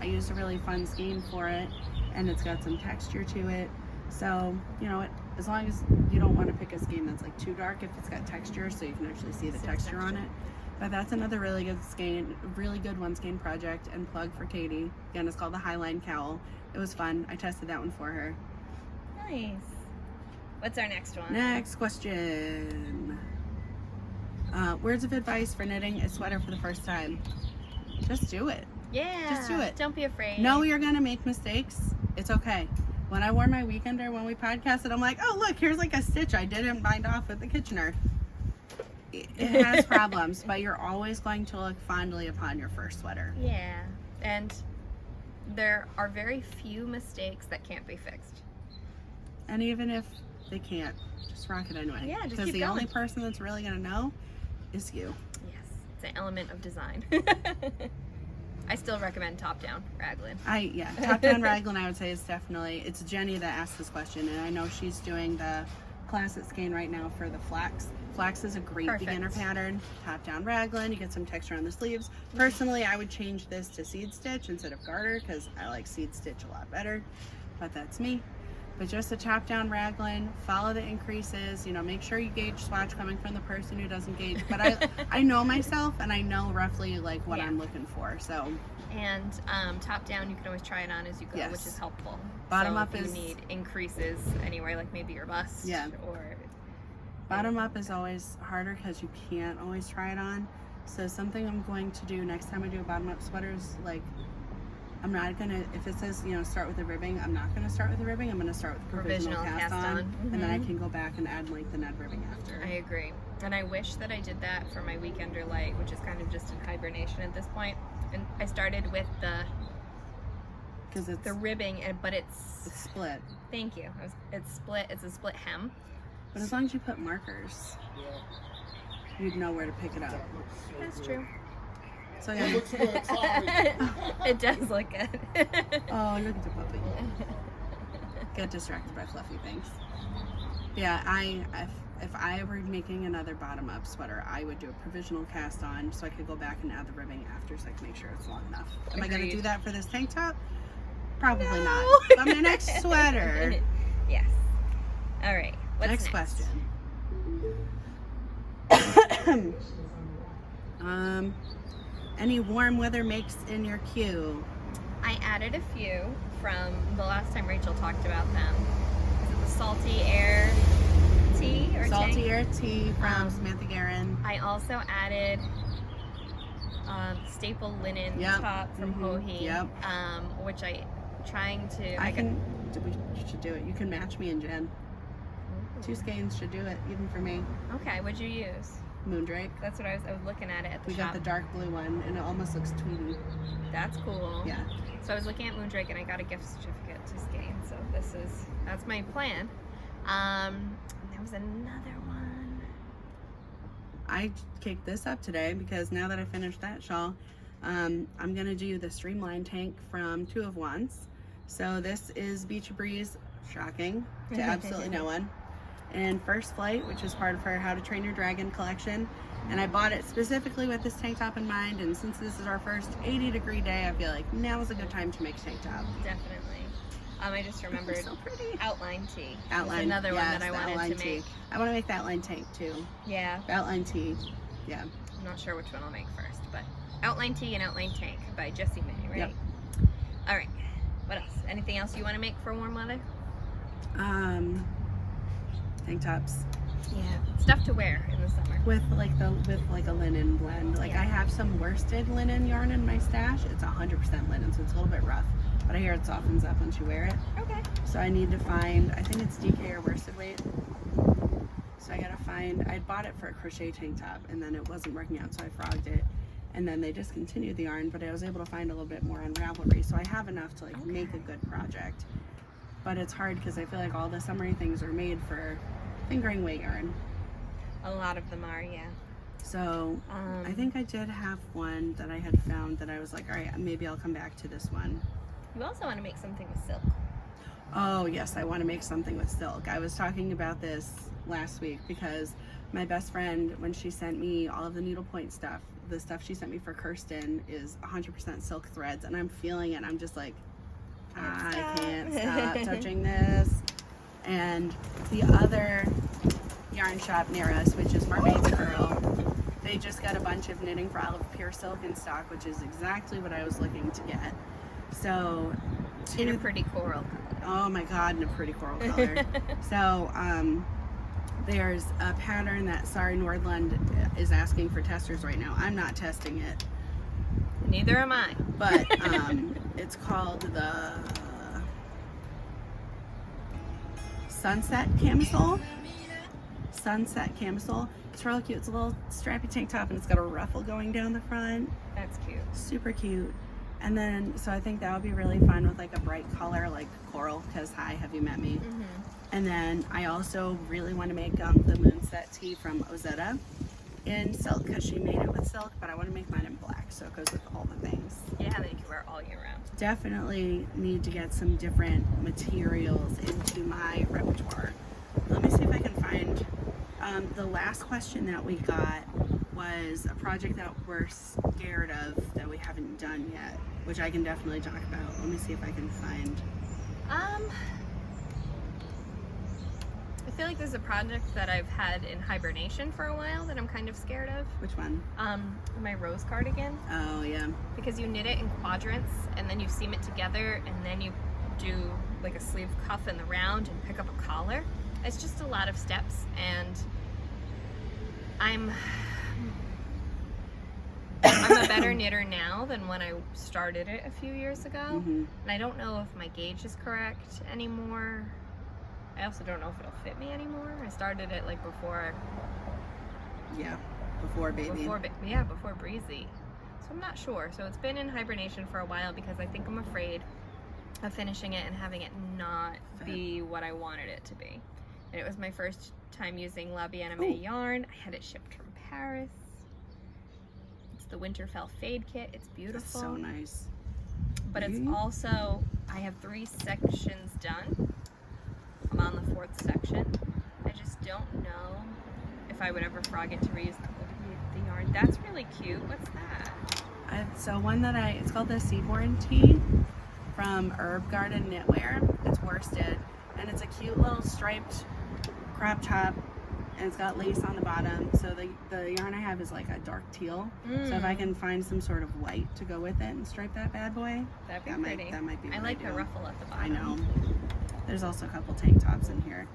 I used a really fun skein for it, and it's got some texture to it. So, you know, as long as you don't want to pick a skein that's like too dark if it's got texture, so you can actually see the texture on it. But that's another really good skein, really good one skein project and plug for Katie. Again, it's called the Highline Cowl. It was fun. I tested that one for her. Nice. What's our next one? Next question. Words of advice for knitting a sweater for the first time. Just do it. Yeah. Just do it. Don't be afraid. Know you're gonna make mistakes. It's okay. When I wore my weekender when we podcasted, I'm like, oh look, here's like a stitch I didn't bind off with the Kitchener. It has problems, but you're always going to look fondly upon your first sweater. Yeah. And there are very few mistakes that can't be fixed. And even if they can't, just rock it anyway. Yeah, just because keep the going. only person that's really gonna know is you. Yes. It's an element of design. I still recommend top-down raglan. Top-down raglan I would say is definitely, it's Jenny that asked this question, and I know she's doing the class at Skein right now for the flax. Flax is a great beginner pattern. Top-down raglan, you get some texture on the sleeves. Personally, I would change this to seed stitch instead of garter because I like seed stitch a lot better, but that's me. But just a top-down raglan, follow the increases, you know, make sure you gauge swatch coming from the person who doesn't gauge. But I know myself and I know roughly like what I'm looking for, so. And top-down, you can always try it on as you go, which is helpful. Bottom so up if is. you need increases anywhere, like maybe your bust. Yeah. Or. Bottom up is always harder because you can't always try it on. So something I'm going to do next time I do a bottom up sweater is like, I'm not gonna, if it says, you know, start with the ribbing, I'm not gonna start with the ribbing, I'm gonna start with the provisional cast on. And then I can go back and add like the net ribbing after. I agree. And I wish that I did that for my weekender light, which is kind of just in hibernation at this point. And I started with the ribbing, but it's split. Thank you. It's split. It's a split hem. But as long as you put markers, you'd know where to pick it up. That's true. So yeah. It does look good. Oh, look at the puppy. Get distracted by fluffy things. Yeah, if I were making another bottom up sweater, I would do a provisional cast on so I could go back and add the ribbing after so I can make sure it's long enough. Am I going to do that for this tank top? Probably not. But my next sweater. Yes. All right. What's next question. Any warm weather makes in your queue? I added a few from the last time Rachel talked about them. Is it the Salty Air Tea or Salty tank? Air Tea from Samantha Guerin. I also added staple linen top from Hohi, which we should do it. You can match me and Jen. Ooh. 2 skeins should do it, even for me. Okay, what'd you use? Moondrake. That's what I was looking at it at the shop. We got the dark blue one, and it almost looks tweedy. That's cool. Yeah. So I was looking at Moondrake, and I got a gift certificate to Skye. So that's my plan. And there was another one. I kicked this up today because now that I finished that shawl, I'm gonna do the Streamline tank from 2 of Wands. So this is Beachy Breeze, shocking to absolutely no one. And First Flight, which is part of her How to Train Your Dragon collection. And I bought it specifically with this tank top in mind, and since this is our first 80-degree day, I feel like now is a good time to make a tank top. Definitely. I just remembered so pretty. Outline Tee. Outline, another one that I wanted to make. I want to make the Outline tank too. Yeah. Outline Tee, yeah. I'm not sure which one I'll make first, but Outline Tee and Outline Tank by Jessie May, right? Yep. All right. What else? Anything else you want to make for warm weather? Tank tops. Yeah, stuff to wear in the summer. With like a linen blend. Like I have some worsted linen yarn in my stash. It's 100% linen, so it's a little bit rough. But I hear it softens up once you wear it. Okay. So I need to find, I think it's DK or worsted weight. So I gotta find, I bought it for a crochet tank top and then it wasn't working out, so I frogged it. And then they discontinued the yarn, but I was able to find a little bit more on Ravelry. So I have enough to make a good project. But it's hard because I feel like all the summery things are made for fingering weight yarn. A lot of them are, yeah. So I think I did have one that I had found that I was like, all right, maybe I'll come back to this one. You also want to make something with silk. Oh yes, I want to make something with silk. I was talking about this last week because my best friend, when she sent me all of the needlepoint stuff, the stuff she sent me for Kirsten is 100% silk threads, and I'm feeling it. I'm just like, I can't stop touching this. And the other yarn shop near us, which is Mermaid's Curl, they just got a bunch of knitting for Olive pure silk in stock, which is exactly what I was looking to get. So In a pretty coral color. Oh my god, in a pretty coral color. So there's a pattern that Sari Nordlund is asking for testers right now. I'm not testing it, Neither am I. but it's called the Sunset Camisole. Sunset Camisole. It's really cute. It's a little strappy tank top and it's got a ruffle going down the front. That's cute. Super cute. And then, so I think that would be really fun with like a bright color like coral, because hi, have you met me? Mm-hmm. And then I also really want to make the Moonset tee from Ozetta in silk, because she made it with silk, but I want to make mine in black, so it goes with all the things. Yeah, that you can wear all year round. Definitely need to get some different materials into my repertoire. Let me see if I can find, the last question that we got was a project that we're scared of that we haven't done yet, which I can definitely talk about. Let me see if I can find. I feel like there's a project that I've had in hibernation for a while that I'm kind of scared of. Which one? My rose cardigan. Oh yeah. Because you knit it in quadrants and then you seam it together and then you do like a sleeve cuff in the round and pick up a collar. It's just a lot of steps, and I'm a better knitter now than when I started it a few years ago. Mm-hmm. And I don't know if my gauge is correct anymore. I also don't know if it'll fit me anymore. I started it like before. Yeah, before baby. Before Breezy. So I'm not sure. So it's been in hibernation for a while because I think I'm afraid of finishing it and having it not be what I wanted it to be. And it was my first time using La Bien-Aimée yarn. I had it shipped from Paris. It's the Winterfell Fade Kit. It's beautiful. That's so nice. But it's also, I have 3 sections done. I'm on the 4th section. I just don't know if I would ever frog it to reuse the yarn. That's really cute. What's that? So one that it's called the Seaborn Tee from Herb Garden Knitwear. It's worsted, and it's a cute little striped crop top, and it's got lace on the bottom. So the yarn I have is like a dark teal. So if I can find some sort of white to go with it and stripe that bad boy, that'd be pretty. That might be. I like the ruffle at the bottom. I know. There's also a couple tank tops in here,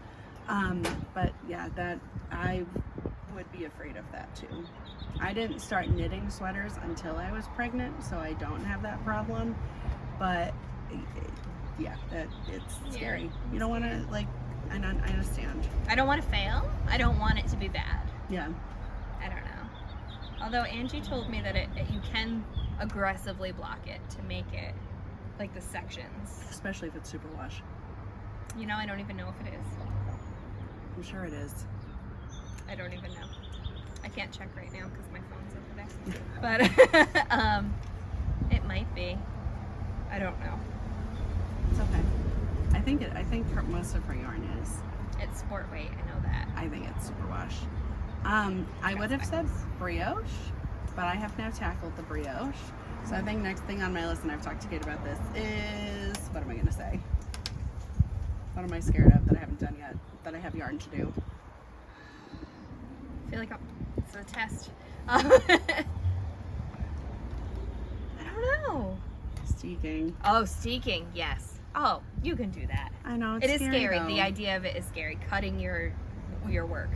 but yeah, that I would be afraid of that too. I didn't start knitting sweaters until I was pregnant, so I don't have that problem. But yeah, it's scary. You don't want to I understand. I don't want to fail. I don't want it to be bad. Yeah. I don't know. Although Angie told me that you can aggressively block it to make it like the sections. Especially if it's superwash. You know, I don't even know if it is. I'm sure it is. I don't even know. I can't check right now because my phone's over there. But it might be. I don't know. It's okay. I think most of her yarn is. It's sport weight, I know that. I think it's superwash. I would have said brioche, but I have now tackled the brioche. So I think next thing on my list, and I've talked to Kate about this, is, what am I going to say? What am I scared of that I haven't done yet, that I have yarn to do? I feel like it's a test. I don't know. Steeking. Oh, steeking, yes. Oh, you can do that. I know, It is scary. though. The idea of it is scary. Cutting your work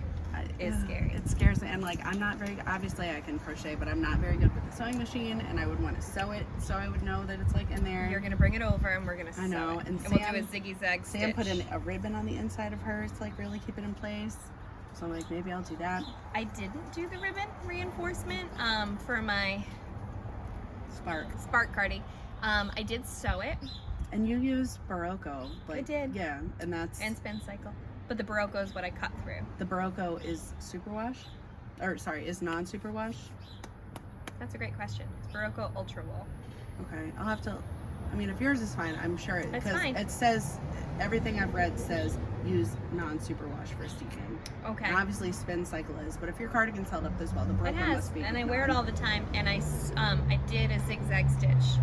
is scary. It scares me, and I'm not very, obviously I can crochet, but I'm not very good with the sewing machine, and I would want to sew it so I would know that it's in there. You're going to bring it over and we're going to sew I know, it. and we'll do a ziggy-zag stitch. Sam put in a ribbon on the inside of hers to really keep it in place. So I'm like, maybe I'll do that. I didn't do the ribbon reinforcement for my Spark Cardi. I did sew it. And you use Barocco. I did. Yeah, and Spincycle. But the Barocco is what I cut through. The Barocco is superwash? Is non-superwash? That's a great question. It's Barocco Ultra Wool. Okay, I'll have to, if yours is fine, I'm sure. It's Because fine. it says, everything I've read says use non-superwash for steeking. Okay. And obviously Spincycle is, but if your cardigan's held up this well, the Barocco It has, must be. and I wear it all the time, and I did a zigzag stitch,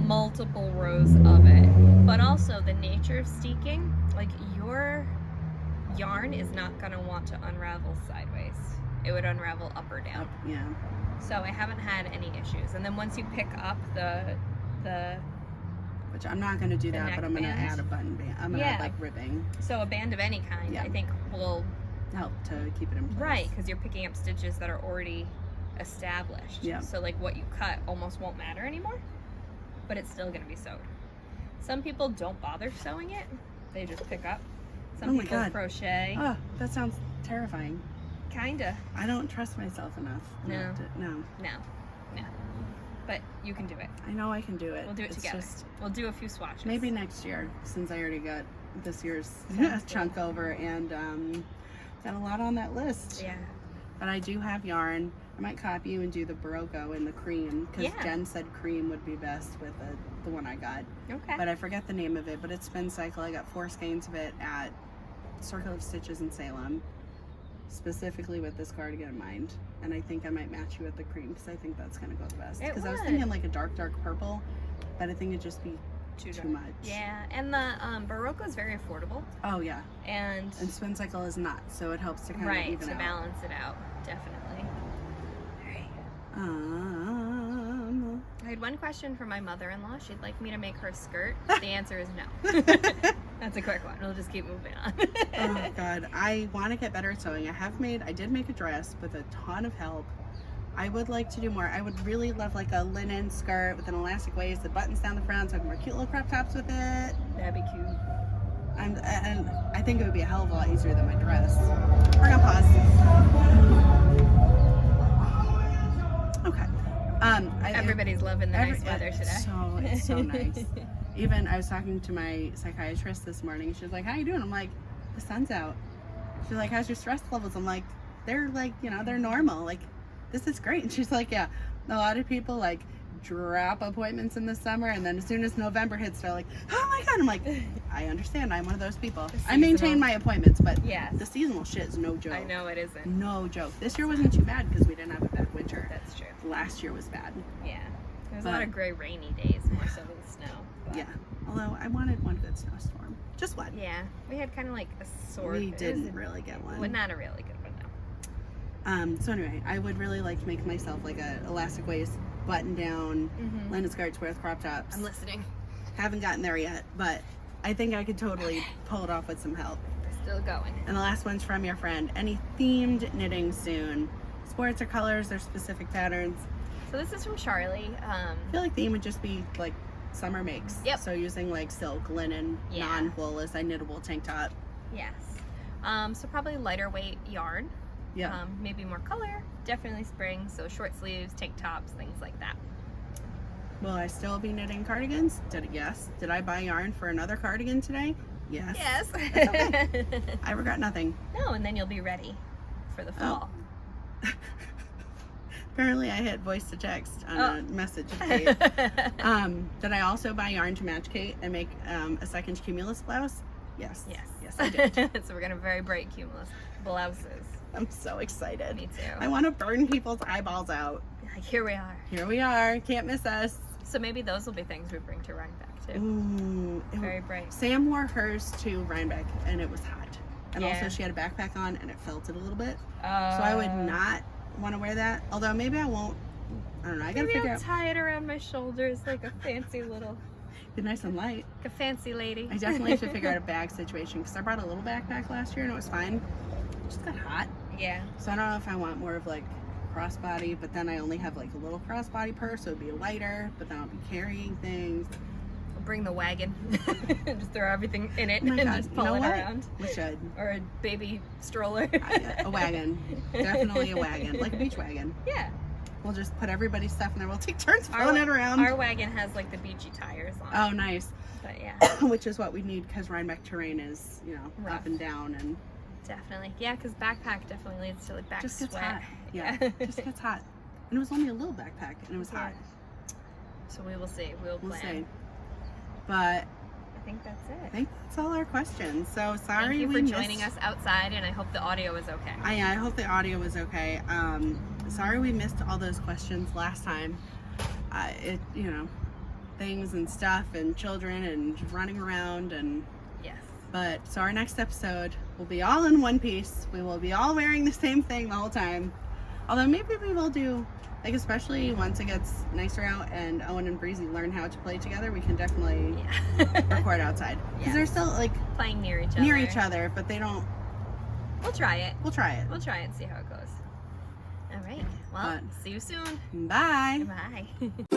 multiple rows of it, but also the nature of steeking like your yarn is not gonna want to unravel sideways. It would unravel up or down. Yeah. So I haven't had any issues. And then once you pick up the which I'm not going to do that, but I'm going to add a button band. I'm going to add like ribbing. So a band of any kind, I think, will help to keep it in place. Right, because you're picking up stitches that are already established. Yeah. So like what you cut almost won't matter anymore, but it's still going to be sewed. Some people don't bother sewing it. They just pick up. Some people crochet. Oh, that sounds terrifying. Kinda. I don't trust myself enough. No. No. But you can do it. I know I can do it. We'll do it together. We'll do a few swatches. Maybe next year, since I already got this year's chunk over and got a lot on that list. Yeah. But I do have yarn. I might copy you and do the Barocco and the cream, because Jen said cream would be best with the one I got. Okay. But I forget the name of it, but it's Spincycle. I got 4 skeins of it at Circle of Stitches in Salem, specifically with this cardigan in mind. And I think I might match you with the cream, because I think that's going to go the best. Because I was thinking like a dark purple, but I think it'd just be too much. Yeah, and the Barocco is very affordable. Oh yeah. And Spincycle is not, so it helps to kind of even out. Balance it out, definitely. I had one question from my mother-in-law. She'd like me to make her a skirt. The answer is no. That's a quick one. We'll just keep moving on. Oh God, I want to get better at sewing. I did make a dress with a ton of help. I would like to do more. I would really love like a linen skirt with an elastic waist, the buttons down the front, so I can wear cute little crop tops with it. That'd be cute. And I think it would be a hell of a lot easier than my dress. We're gonna pause. Okay. Everybody's loving the nice weather today. It's so nice. Even I was talking to my psychiatrist this morning. She was like, "How you doing?" I'm like, "The sun's out." She's like, "How's your stress levels?" I'm like, "They're like, they're normal. Like, this is great." And she's like, "Yeah, a lot of people like drop appointments in the summer, and then as soon as November hits, they're like, oh my God." I'm like, I understand. I'm one of those people. I maintain my appointments, but the seasonal shit is no joke. I know it isn't. No joke. This year wasn't too bad because we didn't have a bad winter. That's true. Last year was bad. Yeah. There was a lot of gray, rainy days, more so than snow. But. Yeah. Although I wanted one good snowstorm. Just one. Yeah. We had kind of like a sort. We didn't really get one. Well, not a really good one, no. So anyway, I would really like to make myself like a elastic waist, button down, linen skirts with crop tops. I'm listening. Haven't gotten there yet, but I think I could totally pull it off with some help. Still going. And the last one's from your friend. Any themed knitting soon? Sports or colors or specific patterns? So this is from Charlie. I feel like theme would just be like summer makes. Yep. So using like silk, linen, non-wool as a knittable tank top. Yes. So probably lighter weight yarn. Yeah. Maybe more color. Definitely spring. So short sleeves, tank tops, things like that. Will I still be knitting cardigans? Yes. Did I buy yarn for another cardigan today? Yes. Yes. That's okay. I regret nothing. No, and then you'll be ready for the fall. Oh. Apparently I hit voice to text on a message of Kait. Did I also buy yarn to match Kait and make a second cumulus blouse? Yes. Yes, I did. So we're going to have very bright cumulus blouses. I'm so excited. Me too. I want to burn people's eyeballs out. Like, here we are. Here we are. Can't miss us. So maybe those will be things we bring to Rhinebeck too. Ooh, very bright. Sam wore hers to Rhinebeck and it was hot. And also she had a backpack on and it felted a little bit. So I would not want to wear that. Although maybe I won't. I don't know. I gotta figure out. Tie it around my shoulders like a fancy little. Be nice and light. Like a fancy lady. I definitely have to figure out a bag situation because I brought a little backpack last year and it was fine. It just got hot. Yeah. So I don't know if I want more of like crossbody, but then I only have like a little crossbody purse, so it'd be lighter, but then I'll be carrying things. We'll bring the wagon. Just throw everything in it and just pull it around. We should. Or a baby stroller. A wagon. Definitely a wagon. Like a beach wagon. Yeah. We'll just put everybody's stuff in there. We'll take turns pulling it around. Our wagon has like the beachy tires on. Oh, nice. But yeah. Which is what we need because Rhinebeck terrain is, rough. Up and down and. Definitely. Yeah, because backpack definitely leads to like back just sweat. Gets hot. Yeah. Just gets hot. And it was only a little backpack and it was hot. So we will see. We'll plan. See. But I think that's it. I think that's all our questions. So sorry Thank you for joining us outside, and I hope the audio was okay. I hope the audio was okay. Sorry we missed all those questions last time. Things and stuff and children and running around and yes. But so our next episode will be all in one piece. We will be all wearing the same thing the whole time. Although maybe we will do, like, especially once it gets nicer out and Owen and Breezy learn how to play together, we can definitely record outside. Because they're still like playing near each other, but they don't. We'll try it. We'll try it. We'll try it and see how it goes. All right. Well, see you soon. Bye. Bye.